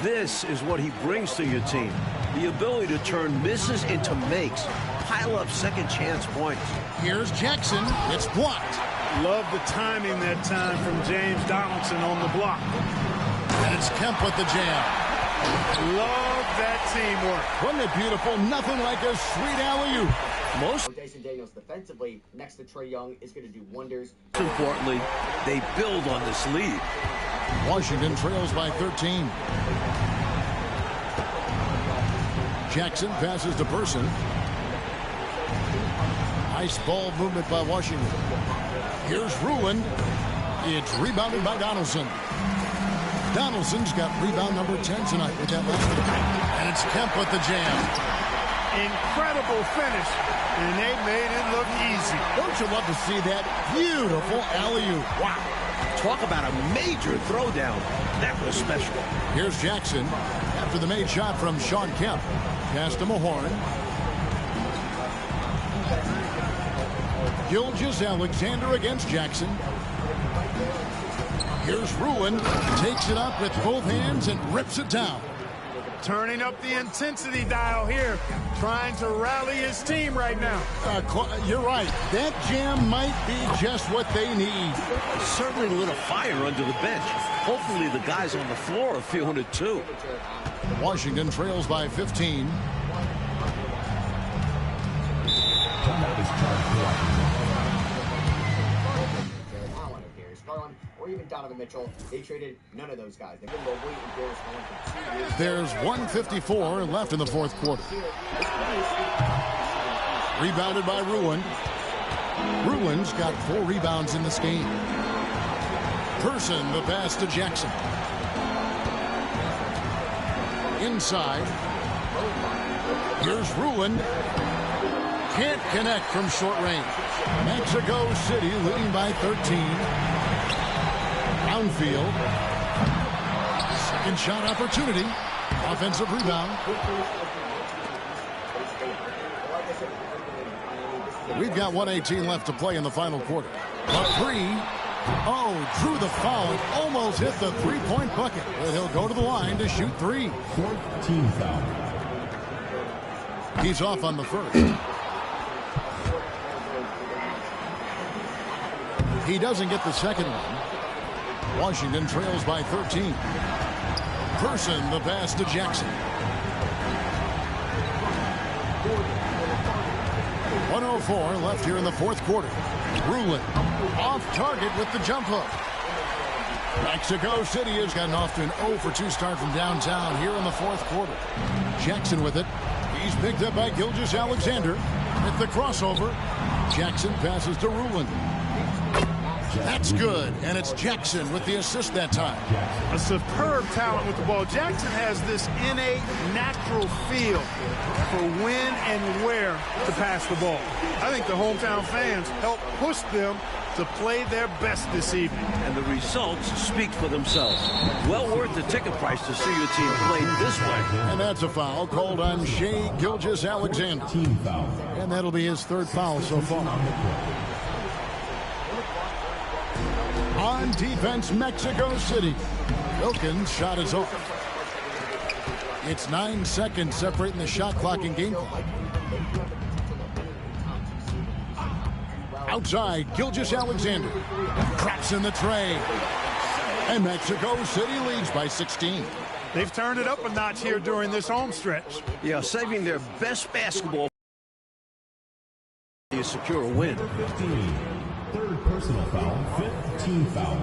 [SPEAKER 9] This is what he brings to your team. The ability to turn misses into makes. Pile up second chance points.
[SPEAKER 8] Here's Jackson. It's blocked.
[SPEAKER 11] Love the timing that time from James Donaldson on the block.
[SPEAKER 8] And it's Kemp with the jam.
[SPEAKER 11] Love that teamwork.
[SPEAKER 8] Wasn't it beautiful? Nothing like a sweet alley-oop.
[SPEAKER 2] Most Dyson Daniels defensively next to Trae Young is going to do wonders.
[SPEAKER 9] Importantly, they build on this lead.
[SPEAKER 8] Washington trails by 13. Jackson passes to Person. Nice ball movement by Washington. Here's Ruland. It's rebounded by Donaldson. Donaldson's got rebound number 10 tonight with that last one. And it's Kemp with the jam.
[SPEAKER 11] Incredible finish, and they made it look easy.
[SPEAKER 8] Don't you love to see that beautiful alley-oop? Wow.
[SPEAKER 9] Talk about a major throwdown. That was special.
[SPEAKER 8] Here's Jackson after the made shot from Sean Kemp. Pass to Mahorn. Gilgeous-Alexander against Jackson. Here's Ruin. Takes it up with both hands and rips it down.
[SPEAKER 11] Turning up the intensity dial here, trying to rally his team right now.
[SPEAKER 8] You're right. That jam might be just what they need.
[SPEAKER 9] Certainly lit a fire under the bench. Hopefully the guys on the floor are feeling it too.
[SPEAKER 8] Washington trails by 15.
[SPEAKER 2] Or even Donovan Mitchell. They traded none of those guys. They've been waiting for Darius Garland for 2 years.
[SPEAKER 8] There's 1:54 left in the fourth quarter. Rebounded by Ruin. Ruin's got 4 rebounds in this game. Person, the pass to Jackson. Inside. Here's Ruin. Can't connect from short range. Mexico City leading by 13. Brownfield. Second shot opportunity. Offensive rebound. We've got 1:18 left to play in the final quarter. A three. Oh, drew the foul and almost hit the three-point bucket. But he'll go to the line to shoot 3.
[SPEAKER 10] 14 foul.
[SPEAKER 8] He's off on the first. He doesn't get the second one. Washington trails by 13. Person, the pass to Jackson. 1:04 left here in the fourth quarter. Ruin off target with the jump hook. Mexico City has gotten off to an 0 for 2 start from downtown here in the fourth quarter. Jackson with it. He's picked up by Gilgeous-Alexander. At the crossover, Jackson passes to Ruin. That's good, and it's Jackson with the assist that time.
[SPEAKER 11] A superb talent with the ball. Jackson has this innate, natural feel for when and where to pass the ball. I think the hometown fans help push them to play their best this evening.
[SPEAKER 9] And the results speak for themselves. Well worth the ticket price to see your team played this way.
[SPEAKER 8] And that's a foul called on Shai Gilgeous-Alexander.
[SPEAKER 10] Team foul.
[SPEAKER 8] And that'll be his 3rd foul so far. On defense, Mexico City. Wilkins' shot is off. It's 9 seconds separating the shot clock and game clock. Outside, Gilgeous-Alexander. Traps in the tray. And Mexico City leads by 16.
[SPEAKER 11] They've turned it up a notch here during this home stretch.
[SPEAKER 9] Yeah, saving their best basketball to secure a win.
[SPEAKER 10] 15. 3rd personal foul. 5th team foul.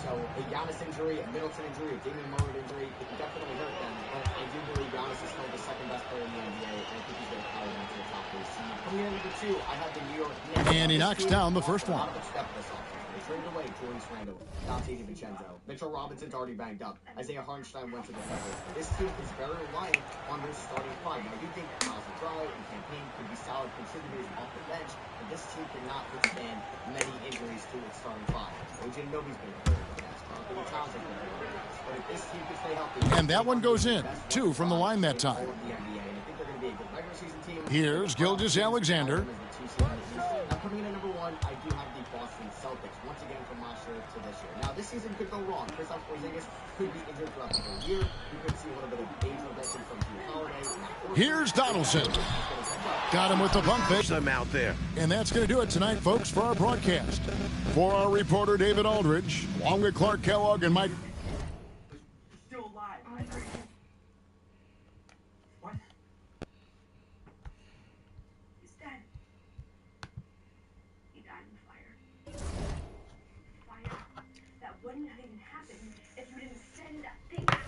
[SPEAKER 2] So a Giannis injury, a Middleton injury, a Damian Lillard injury, it can definitely hurt them. But I do believe Giannis is still the 2nd best player in the NBA, and I think he's going to carry them to the top of the season. Coming in number 2, I have the New York Knicks.
[SPEAKER 8] And he knocks down the first one.
[SPEAKER 2] They traded away Julius Randle, Dante DiVincenzo. Mitchell Robinson's already banged up. Isaiah Hartenstein went to the center. This team is very reliant on their starting 5. Now, I do think Miles McBride and Campaign could be solid contributors off the bench, but this team cannot withstand many injuries to its starting 5. OJ Anunoby's been hurt. But if this team can stay healthy,
[SPEAKER 8] and that one goes in. 2 from the line that time. Here's Gilgeous-Alexander.
[SPEAKER 2] Now, coming in at number 1, I do have the Boston Celtics. Once again, from last year to this year. Now, this season could go wrong. Kristaps Porzingis could be injured throughout the whole year. We could see a little bit of age regression from Drew Holiday.
[SPEAKER 8] Here's Donaldson. Got him with the bump fake.
[SPEAKER 9] Them out there.
[SPEAKER 8] And that's going to do it tonight, folks, for our broadcast. For our reporter, David Aldridge, along with Clark Kellogg and Mike.
[SPEAKER 12] Still alive. What?
[SPEAKER 6] He's dead. He died in the fire. Fire that wouldn't have even happened if you didn't send that thing out.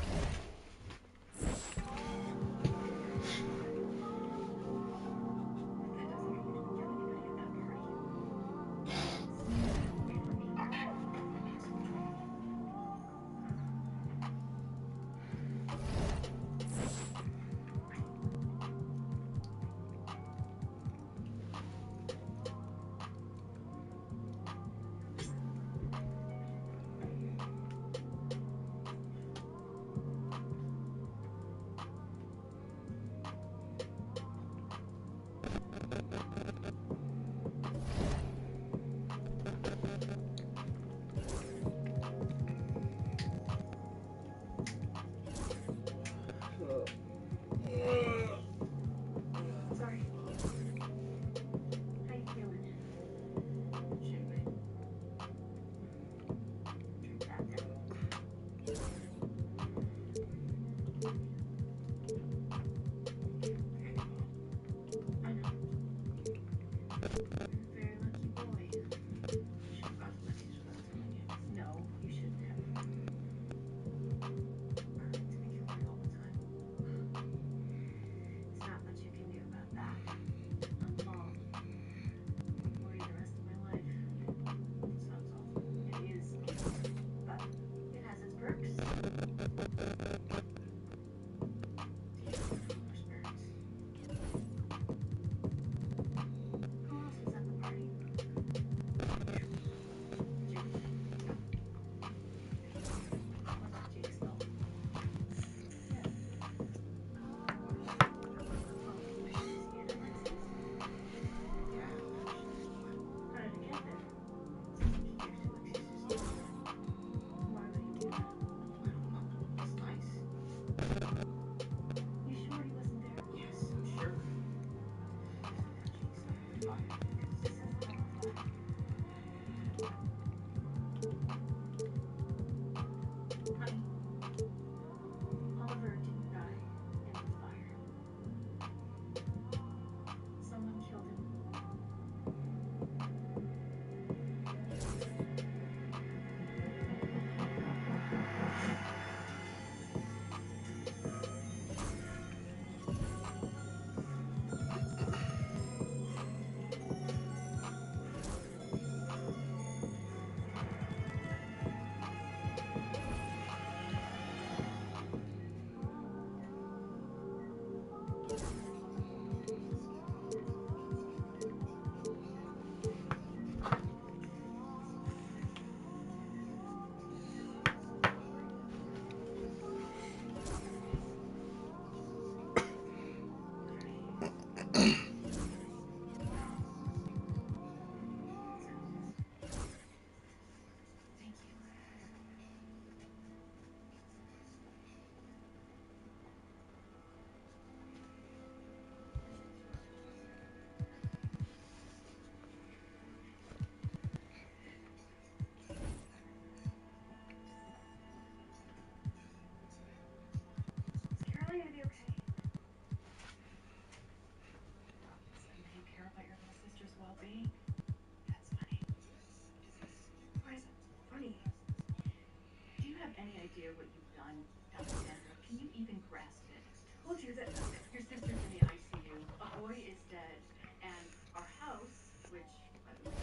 [SPEAKER 6] idea what you've done, Dr. Sandra? Can you even grasp it? I told you that your sister's in the ICU, a boy is dead, and our house, which, by the way,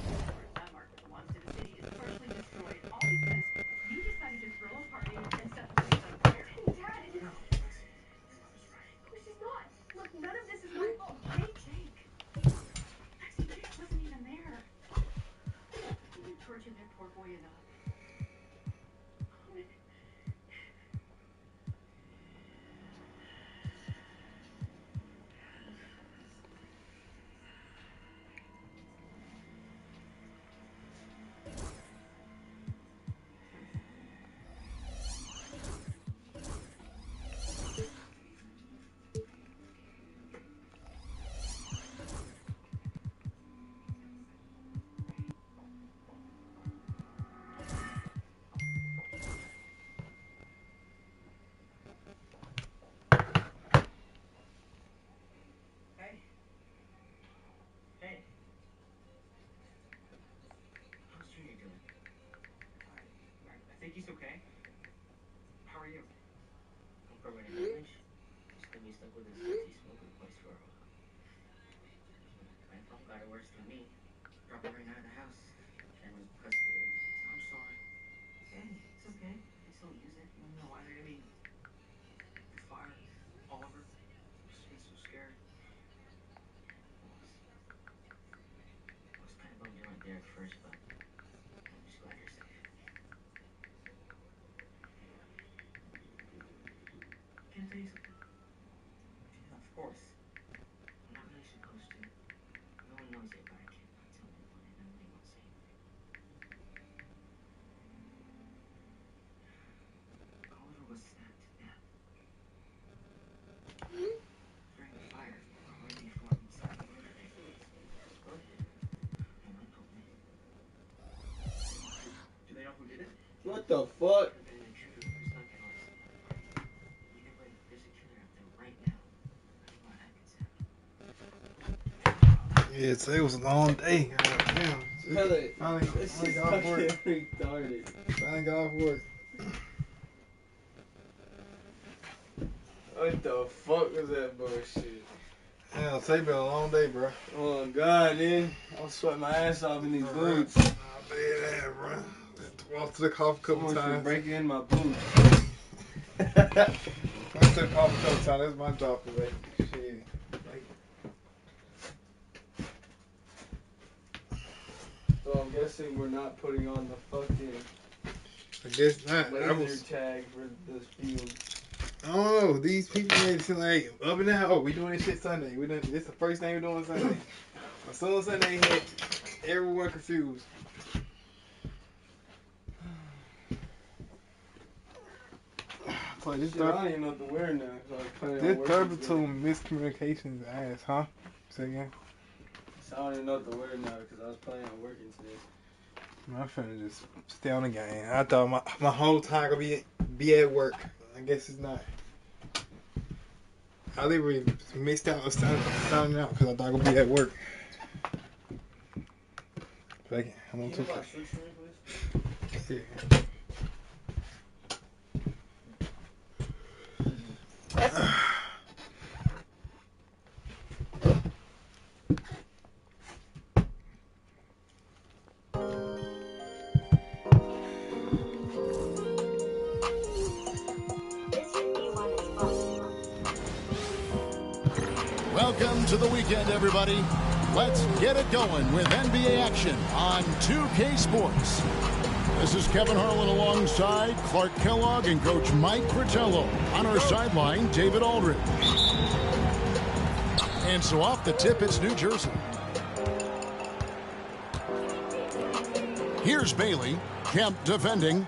[SPEAKER 6] that market belongs to the city, is partially destroyed, all because you decided to throw a party and set the place on fire. Dad, it is...
[SPEAKER 12] No, Lexi, your mother's right.
[SPEAKER 6] No, she's not. Look, none of this is my fault. Jake. Lexi, Jake wasn't even there. You tortured that poor boy enough.
[SPEAKER 12] Hey. How's Junior doing? I think he's okay. How are you? No permanent damage. Just gonna be stuck with his sexy smoking place for a while. My phone got it worse than me. Dropped it right out of the house. And was custody. I'm sorry. Hey, it's okay. I still use it. No, I mean, the fire, Oliver. It's been so scary. I was kind of bummed you weren't there at first, but I'm just glad you're safe. Can I tell you something? Yeah, of course. I'm not really supposed to. No one knows it, but I can't not tell anyone, and I really won't say anything. Oliver was stabbed to death. During the fire, a horny form inside the motorway. What? No one told me. Do they know who did it?
[SPEAKER 13] What the fuck?
[SPEAKER 11] Yeah, today was a long day. God damn. Finally got off work.
[SPEAKER 13] Retarded.
[SPEAKER 11] Finally got off work.
[SPEAKER 13] What the fuck was that bullshit?
[SPEAKER 11] Yeah, it's been a long day, bro.
[SPEAKER 13] Oh god, man. I'm sweating my ass off in these boots.
[SPEAKER 11] Oh, man, bro. Walked to the cough a couple times.
[SPEAKER 13] Breaking in my boots.
[SPEAKER 11] I took off a couple times. That's my job today. Shit.
[SPEAKER 13] So I'm guessing we're not putting on the fucking
[SPEAKER 11] I guess not.
[SPEAKER 13] laser tag for this field.
[SPEAKER 11] I don't know. These people made it seem like up and down. Oh, we doing this shit Sunday. This is the first thing we're doing Sunday. As soon as Sunday hit, everyone confused.
[SPEAKER 13] Shit, I don't even know what to wear now. So I was planning on
[SPEAKER 11] This
[SPEAKER 13] working
[SPEAKER 11] Turbital miscommunications ass, huh? Say again.
[SPEAKER 13] So I don't even know what to wear now because I was planning on working today.
[SPEAKER 11] I'm finna just stay on the game. I thought my whole time gonna be at work. I guess it's not. I literally missed out on starting out because I thought I was gonna be at work. Second, I'm on 2K. Yeah.
[SPEAKER 8] Welcome to the weekend, everybody. Let's get it going with NBA action on 2K Sports. This is Kevin Harlan alongside Clark Kellogg and Coach Mike Fratello. On our sideline, David Aldridge. And so off the tip, it's New Jersey. Here's Bailey. Kemp defending.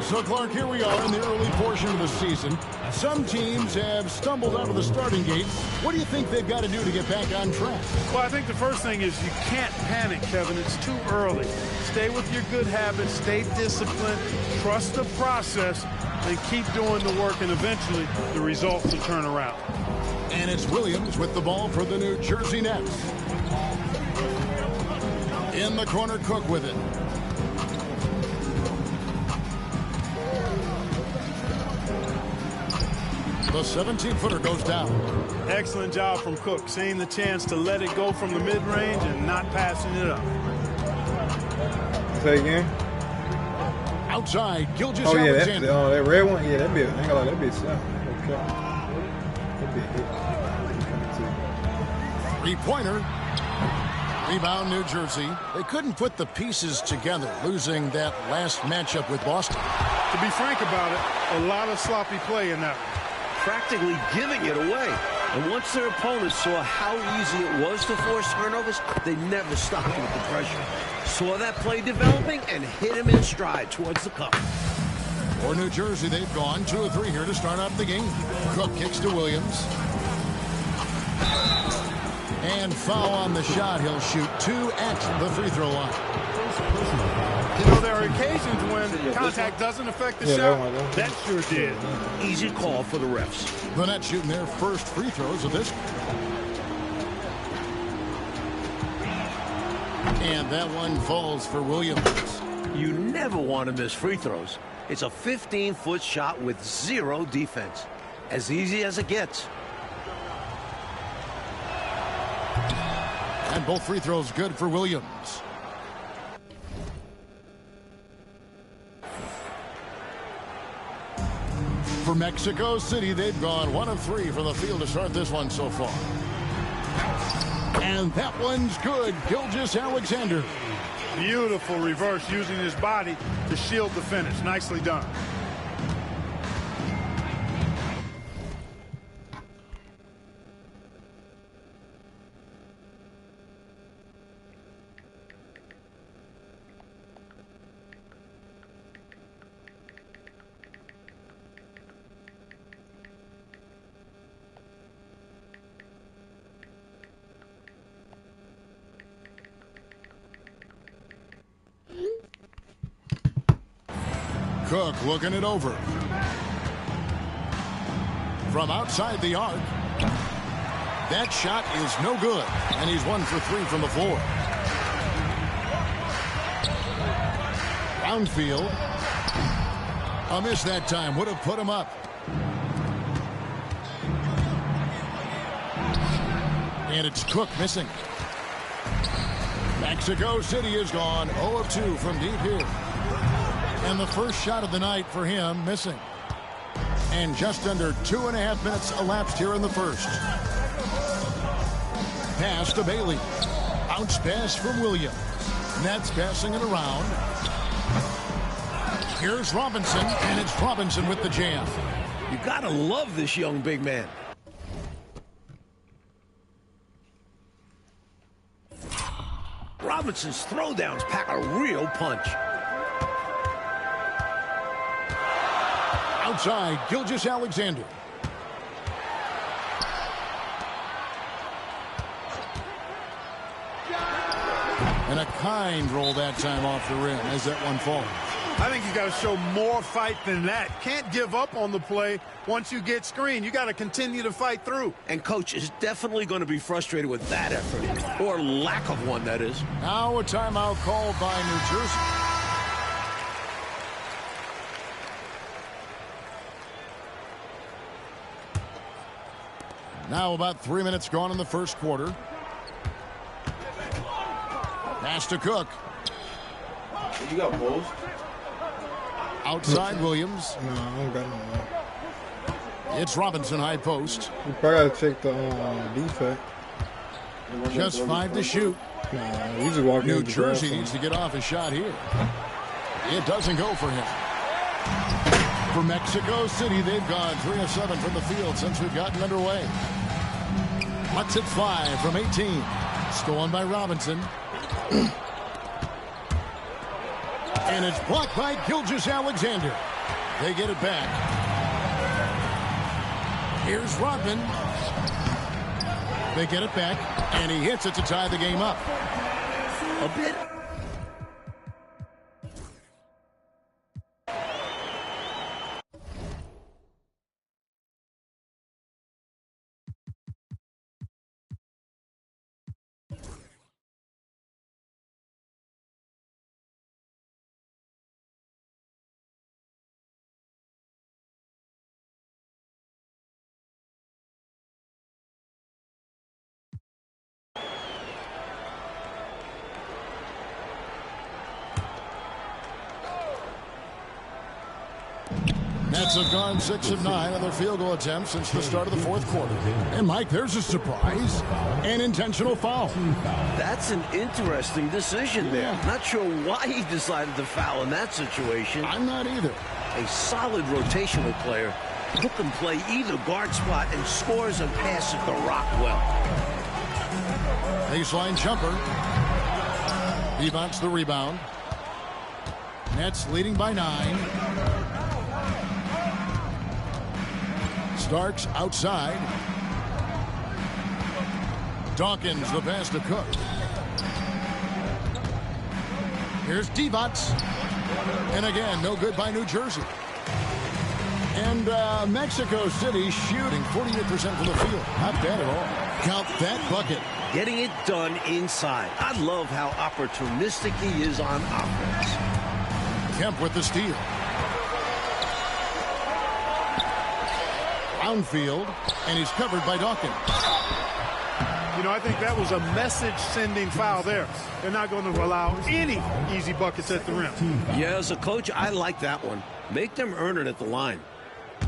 [SPEAKER 8] So, Clark, here we are in the early portion of the season. Some teams have stumbled out of the starting gate. What do you think they've got to do to get back on track?
[SPEAKER 11] Well, I think the first thing is you can't panic, Kevin. It's too early. Stay with your good habits. Stay disciplined. Trust the process. And keep doing the work, and eventually the results will turn around.
[SPEAKER 8] And it's Williams with the ball for the New Jersey Nets. In the corner, Cook with it. The 17-footer goes down.
[SPEAKER 11] Excellent job from Cook, seeing the chance to let it go from the mid-range and not passing it up.
[SPEAKER 14] Say again.
[SPEAKER 8] Outside, Gilgeous
[SPEAKER 14] Oh yeah,
[SPEAKER 8] Alexander.
[SPEAKER 14] that red one. Yeah, that'd be. I ain't gonna lie, that'd be a shot. Okay. That'd be a hit.
[SPEAKER 8] Three-pointer. Rebound, New Jersey. They couldn't put the pieces together, losing that last matchup with Boston.
[SPEAKER 11] To be frank about it, a lot of sloppy play in that one.
[SPEAKER 9] Practically giving it away. And once their opponents saw how easy it was to force turnovers, they never stopped with the pressure. Saw that play developing and hit him in stride towards the cup.
[SPEAKER 8] For New Jersey, they've gone 2 of 3 here to start off the game. Cook kicks to Williams. And foul on the shot. He'll shoot 2 at the free throw line.
[SPEAKER 11] You know, there are occasions when contact doesn't affect the shot. That sure did.
[SPEAKER 9] Easy call for the refs.
[SPEAKER 8] The Nets shooting their first free throws of this. And that one falls for Williams.
[SPEAKER 9] You never want to miss free throws. It's a 15-foot shot with 0 defense. As easy as it gets.
[SPEAKER 8] And both free throws good for Williams. For Mexico City, they've gone 1 of 3 from the field to start this one so far. And that one's good. Gilgeous Alexander.
[SPEAKER 11] Beautiful reverse, using his body to shield the finish. Nicely done.
[SPEAKER 8] Cook looking it over. From outside the arc. That shot is no good. And he's 1 for 3 from the floor. Brownfield. A miss that time. Would have put him up. And it's Cook missing. Mexico City is gone 0 of 2 from deep here. And the first shot of the night for him missing. And just under 2.5 minutes elapsed here in the first. Pass to Bailey. Bounce pass from Williams. Nets passing it around. Here's Robinson, and it's Robinson with the jam.
[SPEAKER 9] You gotta love this young big man. Robinson's throwdowns pack a real punch.
[SPEAKER 8] Outside, Gilgeous Alexander. And a kind roll that time off the rim as that one falls.
[SPEAKER 11] I think he's got to show more fight than that. Can't give up on the play once you get screened. You got to continue to fight through.
[SPEAKER 9] And coach is definitely going to be frustrated with that effort, or lack of one, that is.
[SPEAKER 8] Now a timeout called by New Jersey. Now about 3 minutes gone in the first quarter. Pass to Cook.
[SPEAKER 13] You got post?
[SPEAKER 8] Outside Williams.
[SPEAKER 14] No, I don't got no.
[SPEAKER 8] It's Robinson high post.
[SPEAKER 14] You probably got to check the defect.
[SPEAKER 8] Just 5 to shoot.
[SPEAKER 14] Nah, you just walk
[SPEAKER 8] New Jersey needs to get off a shot here. It doesn't go for him. For Mexico City, they've gone 3 of 7 from the field since we've gotten underway. Let's hit 5 from 18. Stolen by Robinson. And it's blocked by Gilgeous Alexander. They get it back. Here's Rodman. They get it back, and he hits it to tie the game up.
[SPEAKER 9] A bit
[SPEAKER 8] Nuggets have gone 6 of 9 on their field goal attempts since the start of the fourth quarter. And, Mike, there's a surprise. An intentional foul.
[SPEAKER 9] That's an interesting decision there. Not sure why he decided to foul in that situation.
[SPEAKER 8] I'm not either.
[SPEAKER 9] A solid rotational player who can play either guard spot and scores and passes the rock well.
[SPEAKER 8] Baseline jumper. Divac the rebound. Nets leading by 9. Starks outside. Dawkins the pass to Cook. Here's Divac. And again, no good by New Jersey. And Mexico City shooting 48% from the field. Not bad at all. Count that bucket.
[SPEAKER 9] Getting it done inside. I love how opportunistic he is on offense.
[SPEAKER 8] Kemp with the steal. Brownfield, and he's covered by Dawkins.
[SPEAKER 11] You know, I think that was a message-sending foul there. They're not going to allow any easy buckets at the rim.
[SPEAKER 9] Yeah, as a coach, I like that one. Make them earn it at the line.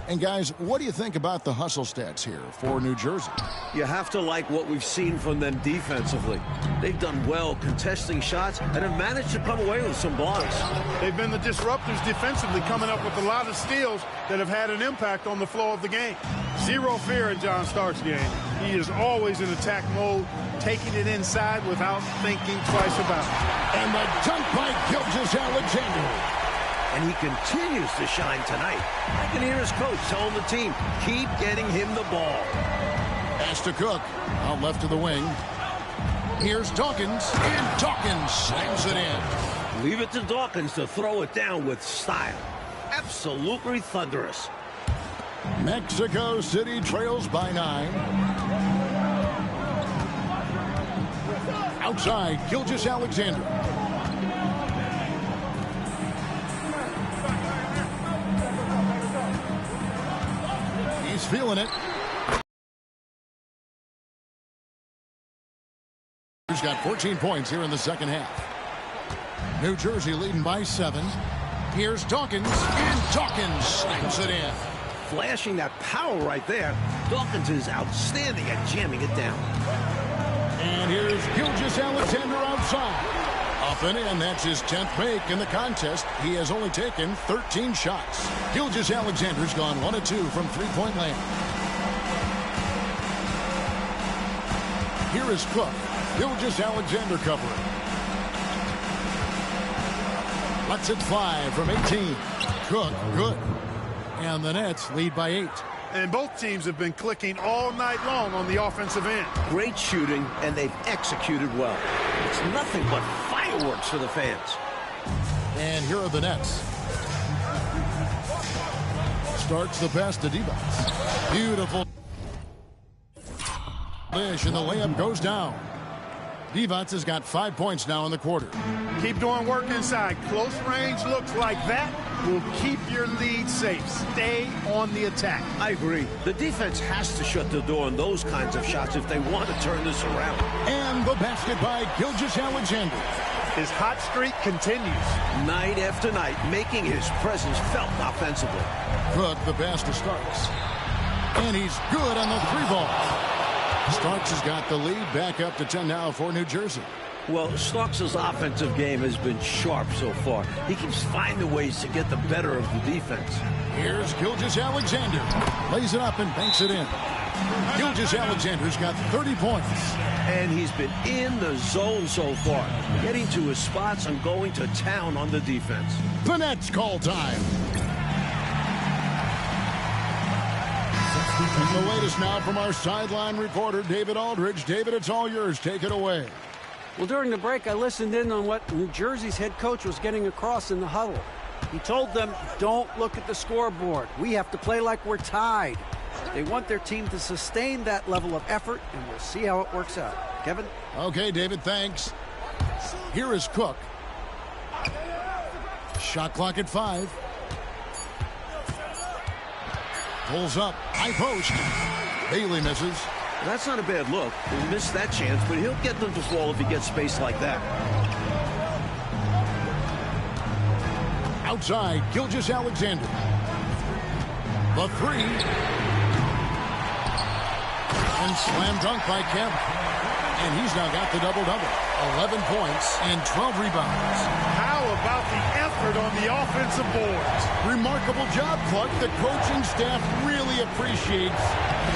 [SPEAKER 8] And, guys, what do you think about the hustle stats here for New Jersey?
[SPEAKER 9] You have to like what we've seen from them defensively. They've done well contesting shots and have managed to come away with some blocks.
[SPEAKER 11] They've been the disruptors defensively, coming up with a lot of steals that have had an impact on the flow of the game. Zero fear in John Starks' game. He is always in attack mode, taking it inside without thinking twice about it.
[SPEAKER 8] And the dunk by Gilgeous-Alexander.
[SPEAKER 9] And he continues to shine tonight. I can hear his coach telling the team, keep getting him the ball.
[SPEAKER 8] Pass to Cook, out left to the wing. Here's Dawkins, and Dawkins slams it in.
[SPEAKER 9] Leave it to Dawkins to throw it down with style. Absolutely thunderous.
[SPEAKER 8] Mexico City trails by 9. Outside, Gilgeous-Alexander. He's feeling it. He's got 14 points here in the second half. New Jersey leading by 7. Here's Dawkins, and Dawkins slams it in.
[SPEAKER 9] Flashing that power right there. Dawkins is outstanding at jamming it down.
[SPEAKER 8] And here's Gilgeous-Alexander outside. Up and in, that's his 10th make in the contest. He has only taken 13 shots. Gilgeous-Alexander's gone 1 of 2 from three-point land. Here is Cook. Gilgeous-Alexander covering. Lets it fly from 18. Cook, good. And the Nets lead by 8.
[SPEAKER 11] And both teams have been clicking all night long on the offensive end.
[SPEAKER 9] Great shooting, and they've executed well. It's nothing but fireworks for the fans.
[SPEAKER 8] And here are the Nets. Starts the pass to Divac. Beautiful dish, and the layup goes down. Divac has got 5 points now in the quarter.
[SPEAKER 11] Keep doing work inside. Close range looks like that will keep your lead safe. Stay on the attack.
[SPEAKER 9] I agree. The defense has to shut the door on those kinds of shots if they want to turn this around.
[SPEAKER 8] And the basket by Gilgeous-Alexander.
[SPEAKER 11] His hot streak continues.
[SPEAKER 9] Night after night, making his presence felt offensively.
[SPEAKER 8] Cook, the pass to Starks. And he's good on the 3-ball. Starks has got the lead back up to 10 now for New Jersey.
[SPEAKER 9] Well, Starks' offensive game has been sharp so far. He keeps finding ways to get the better of the defense.
[SPEAKER 8] Here's Gilgeous-Alexander. Lays it up and banks it in. Gilgeous-Alexander's got 30 points.
[SPEAKER 9] And he's been in the zone so far, getting to his spots and going to town on the defense.
[SPEAKER 8] The Nets call time. And the latest now from our sideline reporter, David Aldridge. David, it's all yours. Take it away.
[SPEAKER 15] Well, during the break, I listened in on what New Jersey's head coach was getting across in the huddle. He told them, don't look at the scoreboard. We have to play like we're tied. They want their team to sustain that level of effort, and we'll see how it works out. Kevin?
[SPEAKER 8] Okay, David, thanks. Here is Cook. Shot clock at 5. Pulls up. High post. Bailey misses.
[SPEAKER 9] That's not a bad look. He missed that chance, but he'll get them to fall if he gets space like that.
[SPEAKER 8] Outside, Gilgeous-Alexander. The three. And slam dunk by Kemp. And he's now got the double-double. 11 points and 12 rebounds.
[SPEAKER 11] How about the effort on the offensive boards?
[SPEAKER 8] Remarkable job, Clark. The coaching staff really appreciates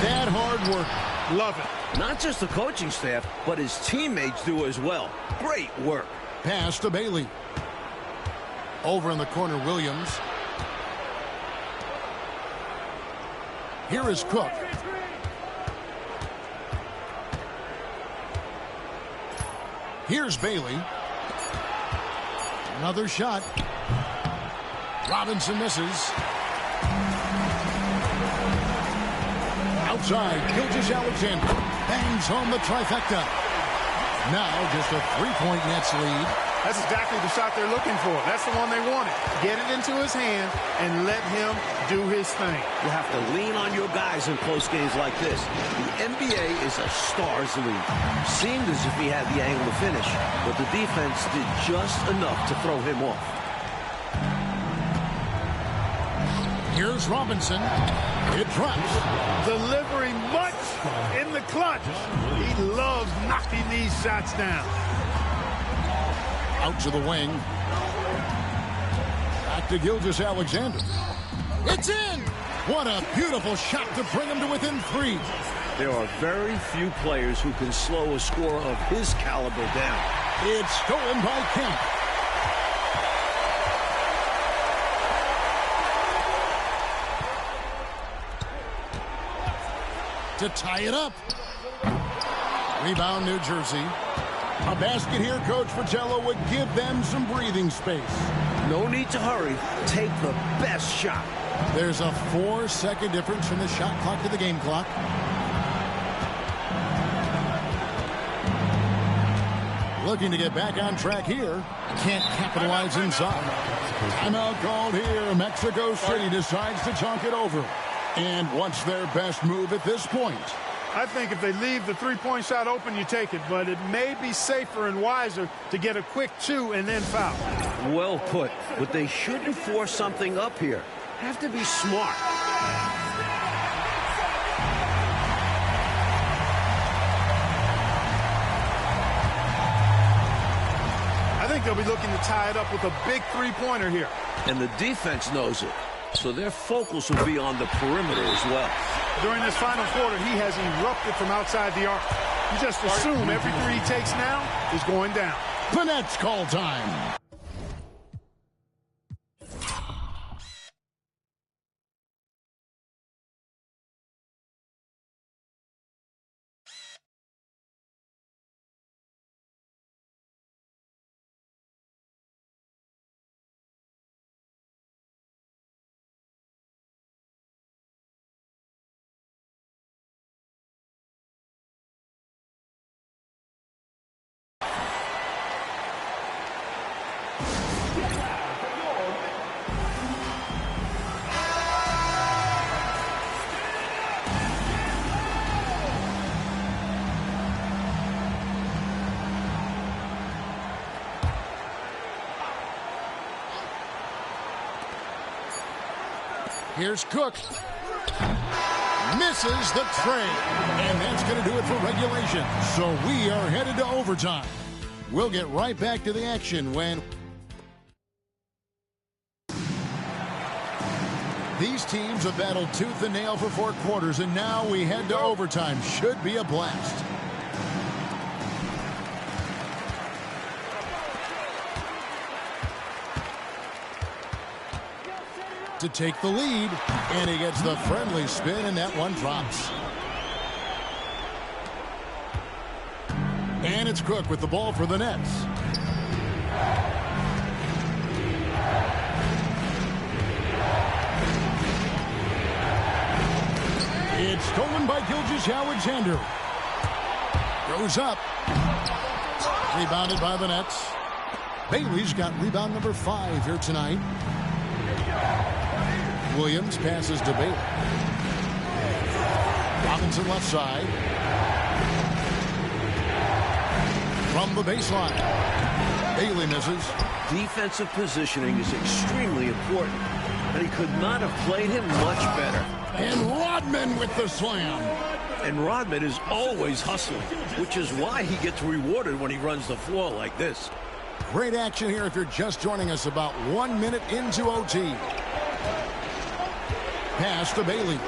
[SPEAKER 8] that hard work.
[SPEAKER 11] Love it.
[SPEAKER 9] Not just the coaching staff, but his teammates do as well. Great work.
[SPEAKER 8] Pass to Bailey. Over in the corner, Williams. Here is Cook. Here's Bailey. Another shot. Robinson misses. Outside, Gilgeous-Alexander bangs home the trifecta. Now just a three-point Nets lead.
[SPEAKER 11] That's exactly the shot they're looking for. That's the one they wanted. Get it into his hand and let him do his thing.
[SPEAKER 9] You have to lean on your guys in close games like this. The NBA is a stars league. Seemed as if he had the angle to finish, but the defense did just enough to throw him off.
[SPEAKER 8] Here's Robinson. It drops.
[SPEAKER 11] Delivering much in the clutch. He loves knocking these shots down.
[SPEAKER 8] Out to the wing. Back to Gilgeous-Alexander. It's in! What a beautiful shot to bring him to within three.
[SPEAKER 9] There are very few players who can slow a scorer of his caliber down.
[SPEAKER 8] It's stolen by Kemp. To tie it up. Rebound, New Jersey. A basket here, Coach Fratello, would give them some breathing space.
[SPEAKER 9] No need to hurry. Take the best shot.
[SPEAKER 8] There's a 4-second difference from the shot clock to the game clock. Looking to get back on track here. Can't capitalize inside. Timeout called here. Mexico City decides to talk it over. And what's their best move at this point?
[SPEAKER 11] I think if they leave the three-point shot open, you take it. But it may be safer and wiser to get a quick two and then foul.
[SPEAKER 9] Well put. But they shouldn't force something up here. Have to be smart.
[SPEAKER 11] I think they'll be looking to tie it up with a big three-pointer here.
[SPEAKER 9] And the defense knows it. So their focus will be on the perimeter as well.
[SPEAKER 11] During this final quarter, he has erupted from outside the arc. You just assume every three he takes now is going down.
[SPEAKER 8] The Nets call time. Here's Cook. Misses the tray. And that's going to do it for regulation. So we are headed to overtime. We'll get right back to the action when these teams have battled tooth and nail for 4 quarters, and now we head to overtime. Should be a blast. To take the lead, and he gets the friendly spin, and that one drops. And it's Cook with the ball for the Nets. It's stolen by Gilgeous-Alexander. Goes up. Rebounded by the Nets. Bailey's got rebound number 5 here tonight. Williams passes to Bailey. Robinson left side. From the baseline. Bailey misses.
[SPEAKER 9] Defensive positioning is extremely important. and he could not have played him much better.
[SPEAKER 8] And Rodman with the slam.
[SPEAKER 9] And Rodman is always hustling, which is why he gets rewarded when he runs the floor like this.
[SPEAKER 8] Great action here if you're just joining us, about 1 minute into OT. Pass to Bailey.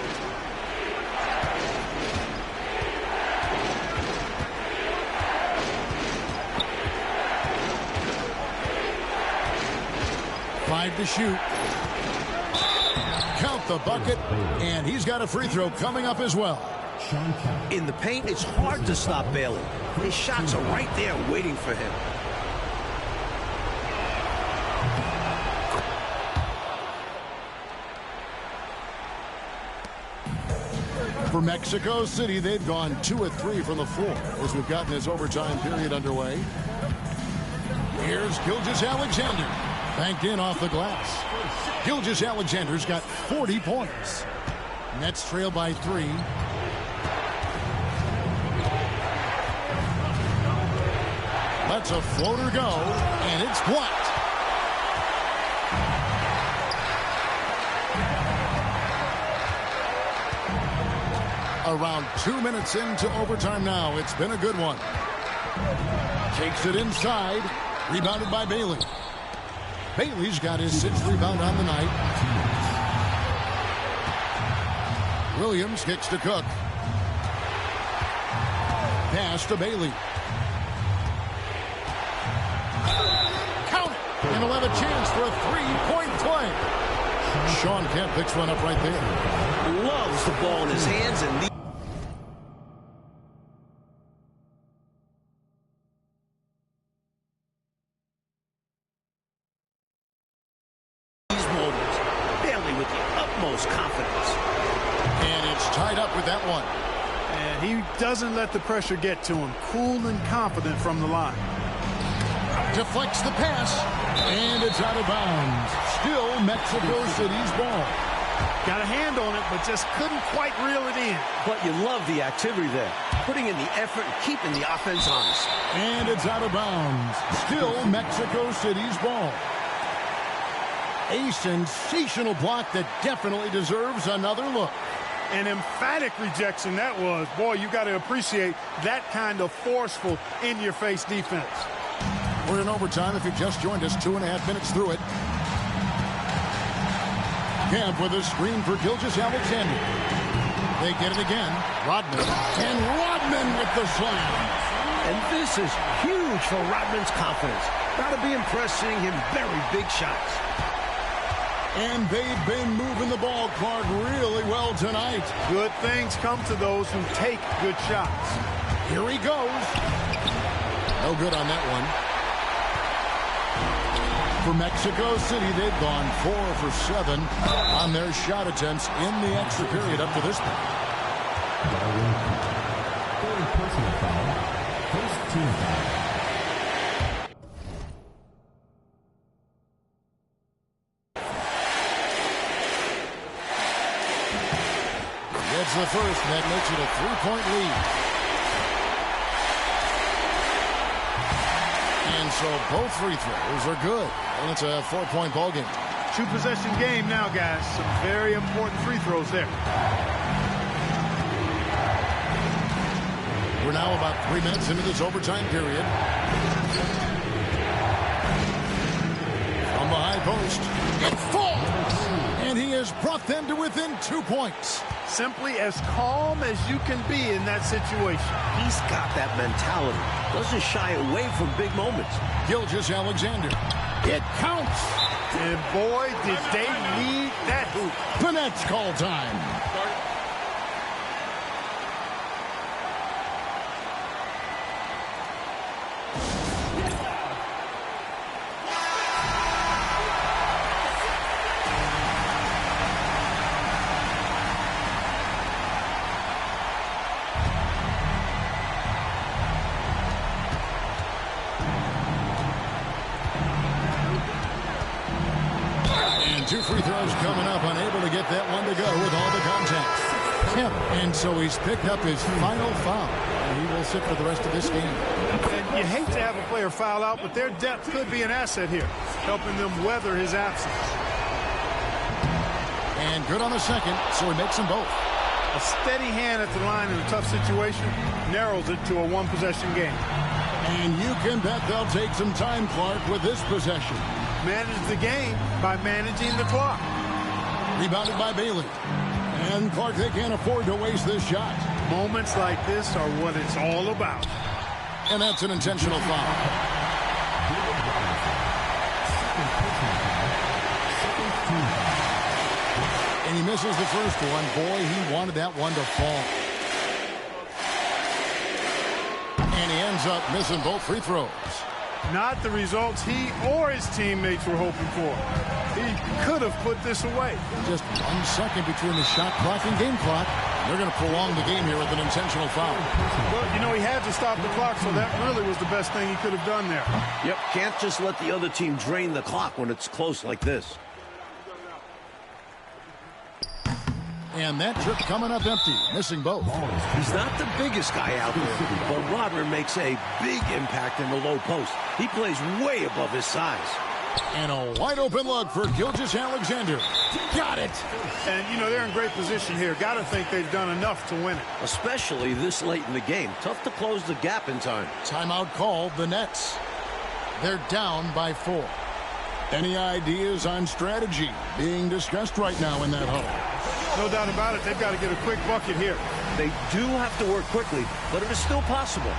[SPEAKER 8] Five to shoot. Count the bucket, and he's got a free throw coming up as well.
[SPEAKER 9] In the paint, it's hard to stop Bailey. His shots are right there waiting for him.
[SPEAKER 8] For Mexico City, they've gone 2 of 3 from the floor as we've gotten this overtime period underway. Here's Gilgeous-Alexander. Banked in off the glass. Gilgeous-Alexander's got 40 points. Nets trail by 3. Lets a floater go, and it's blocked. Around 2 minutes into overtime now. It's been a good one. Takes it inside. Rebounded by Bailey. Bailey's got his 6th rebound on the night. Williams kicks to Cook. Pass to Bailey. Count it! And he'll have a chance for a 3-point play. Shawn Kemp picks one up right there.
[SPEAKER 9] Loves the ball in his hands and confidence.
[SPEAKER 8] And it's tied up with that one.
[SPEAKER 11] And he doesn't let the pressure get to him. Cool and confident from the line.
[SPEAKER 8] Deflects the pass. And it's out of bounds. Still Mexico City's ball.
[SPEAKER 11] Got a hand on it, but just couldn't quite reel it in.
[SPEAKER 9] But you love the activity there. Putting in the effort and keeping the offense honest.
[SPEAKER 8] And it's out of bounds. Still Mexico City's ball. A sensational block that definitely deserves another look.
[SPEAKER 11] An emphatic rejection that was. Boy, you got to appreciate that kind of forceful, in-your-face defense.
[SPEAKER 8] We're in overtime. If you just joined us, 2.5 minutes through it. Kemp with a screen for Gilgeous-Alexander. They get it again. Rodman. And Rodman with the slam.
[SPEAKER 9] And this is huge for Rodman's confidence. Got to be impressed seeing him very big shots.
[SPEAKER 8] And they've been moving the ball, Clark, really well tonight.
[SPEAKER 11] Good things come to those who take good shots.
[SPEAKER 8] Here he goes. No good on that one. For Mexico City, they've gone 4 for 7 on their shot attempts in the extra period up to this point.
[SPEAKER 10] Personal foul. First team foul.
[SPEAKER 8] Gets the first, and that makes it a 3-point lead. And so both free throws are good. And it's a 4-point ball game.
[SPEAKER 11] 2-possession game now, guys. Some very important free throws there.
[SPEAKER 8] We're now about 3 minutes into this overtime period. From the high post, it falls! And he has brought them to within 2 points.
[SPEAKER 11] Simply as calm as you can be in that situation.
[SPEAKER 9] He's got that mentality. Doesn't shy away from big moments.
[SPEAKER 8] Gilgeous-Alexander. It counts.
[SPEAKER 11] And boy, did they need that hoop.
[SPEAKER 8] The Nets call time. Two free throws coming up, unable to get that one to go with all the contact. Kemp, and so he's picked up his final foul, and he will sit for the rest of this game.
[SPEAKER 11] And you hate to have a player foul out, but their depth could be an asset here, helping them weather his absence.
[SPEAKER 8] And good on the second, so he makes them both.
[SPEAKER 11] A steady hand at the line in a tough situation narrows it to a one-possession game.
[SPEAKER 8] And you can bet they'll take some time, Clark, with this possession.
[SPEAKER 11] Manage the game by managing the clock.
[SPEAKER 8] Rebounded by Bailey. And Clark, they can't afford to waste this shot.
[SPEAKER 11] Moments like this are what it's all about.
[SPEAKER 8] And that's an intentional foul. And he misses the first one. Boy, he wanted that one to fall. And he ends up missing both free throws.
[SPEAKER 11] Not the results he or his teammates were hoping for. He could have put this away.
[SPEAKER 8] Just 1 second between the shot clock and game clock. They're going to prolong the game here with an intentional foul.
[SPEAKER 11] Well, you know, he had to stop the clock, so that really was the best thing he could have done there.
[SPEAKER 9] Yep, can't just let the other team drain the clock when it's close like this.
[SPEAKER 8] And that trip coming up empty, missing both.
[SPEAKER 9] He's not the biggest guy out there, but Rodman makes a big impact in the low post. He plays way above his size.
[SPEAKER 8] And a wide open look for Gilgeous-Alexander. Got it.
[SPEAKER 11] And, you know, they're in great position here. Got to think they've done enough to win it.
[SPEAKER 9] Especially this late in the game. Tough to close the gap in time.
[SPEAKER 8] Timeout called, the Nets. They're down by 4. Any ideas on strategy being discussed right now in that huddle?
[SPEAKER 11] No doubt about it. They've got to get a quick bucket here.
[SPEAKER 9] They do have to work quickly, but it is still possible.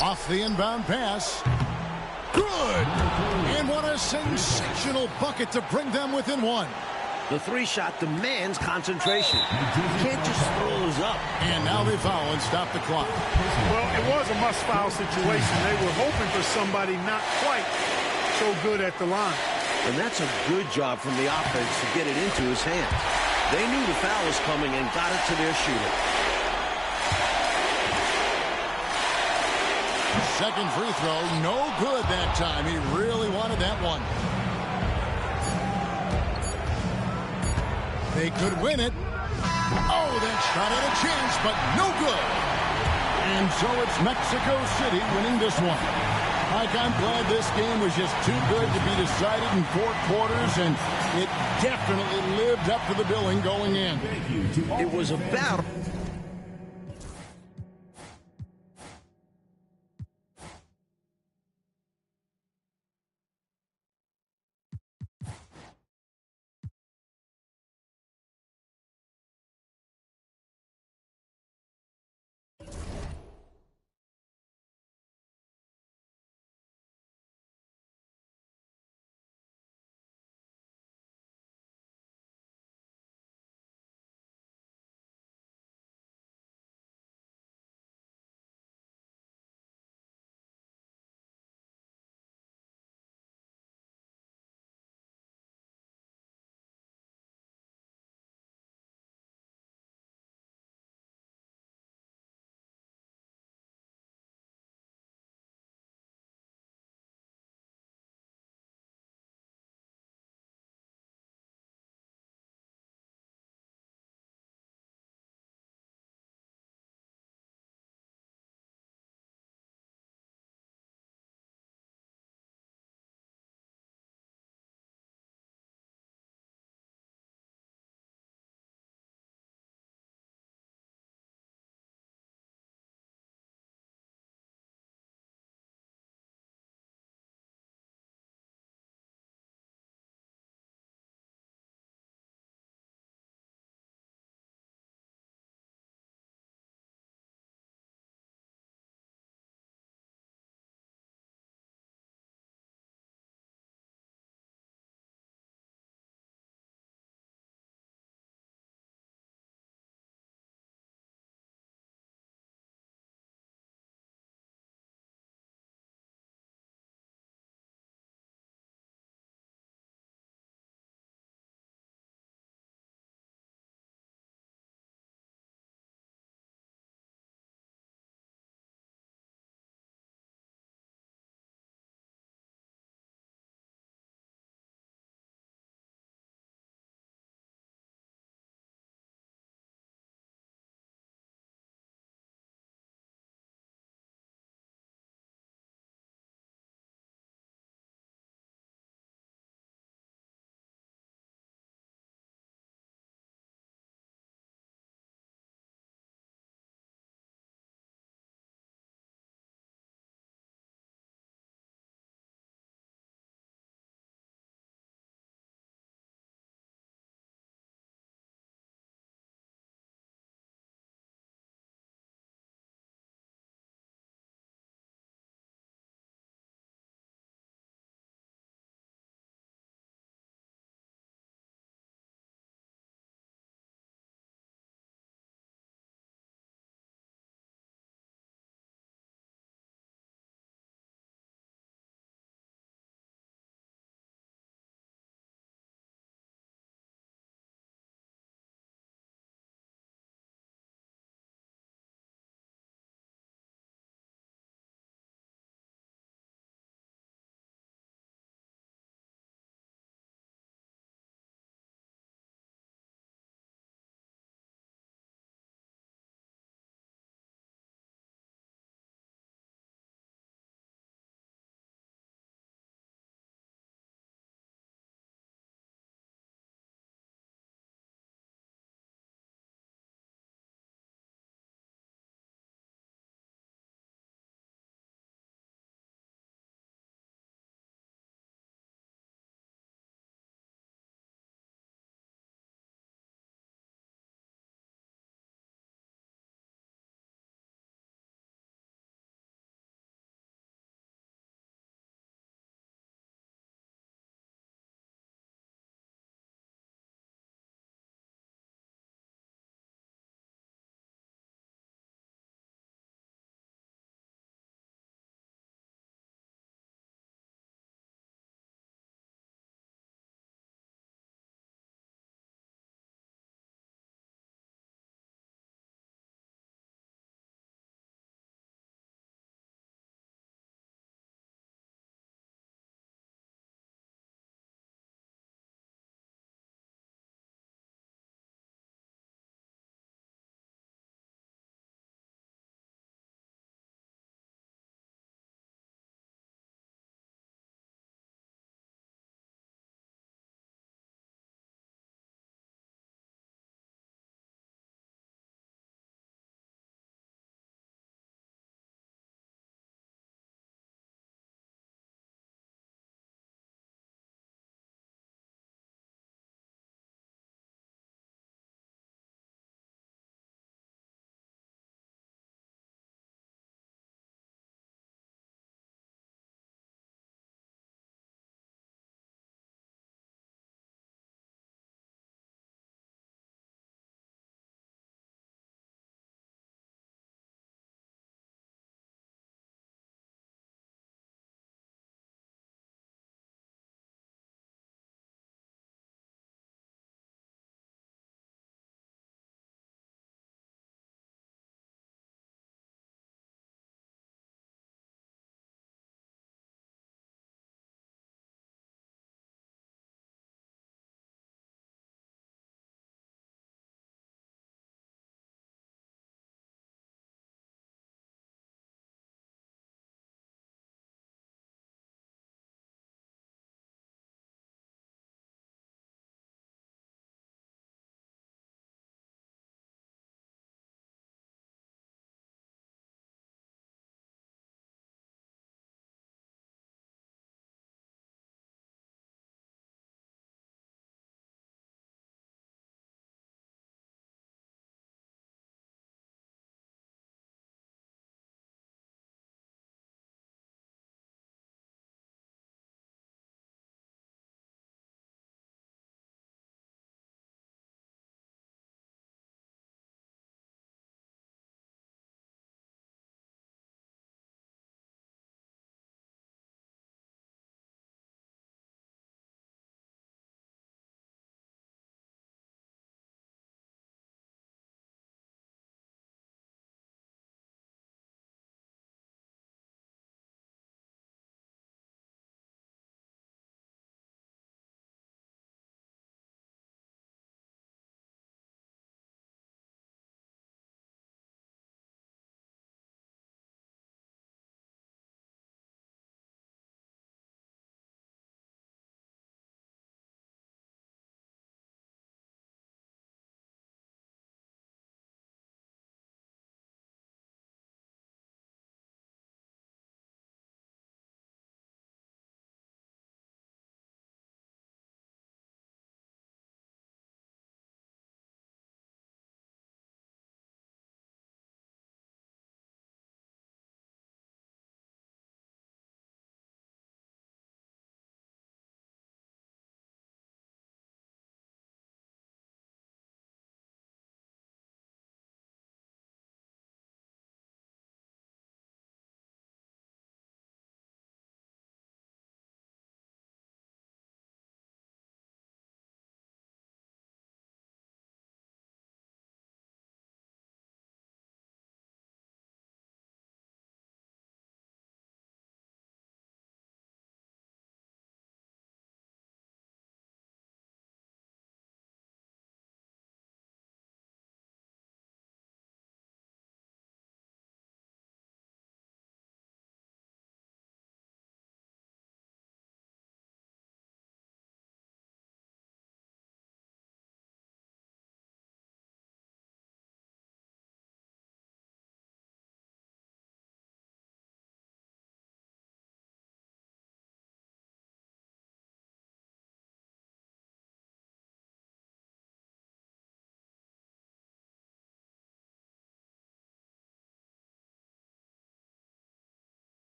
[SPEAKER 8] Off the inbound pass. Good! And what a sensational bucket to bring them within 1.
[SPEAKER 9] The three-shot demands concentration. You can't just throw those up.
[SPEAKER 8] And now they foul and stop the clock.
[SPEAKER 11] Well, it was a must-foul situation. They were hoping for somebody not quite so good at the line.
[SPEAKER 9] And that's a good job from the offense to get it into his hands. They knew the foul was coming and got it to their shooter.
[SPEAKER 8] Second free throw, no good that time. He really wanted that one. They could win it. Oh, that shot had a chance, but no good. And so it's Mexico City winning this one. Mike, I'm glad this game was just too good to be decided in 4 quarters, and it definitely lived up to the billing going in.
[SPEAKER 9] It was a battle.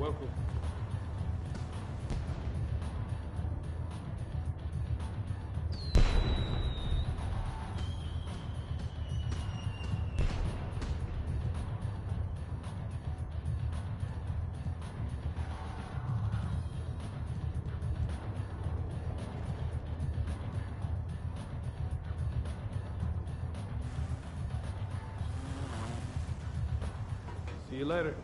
[SPEAKER 14] welcome. See you later.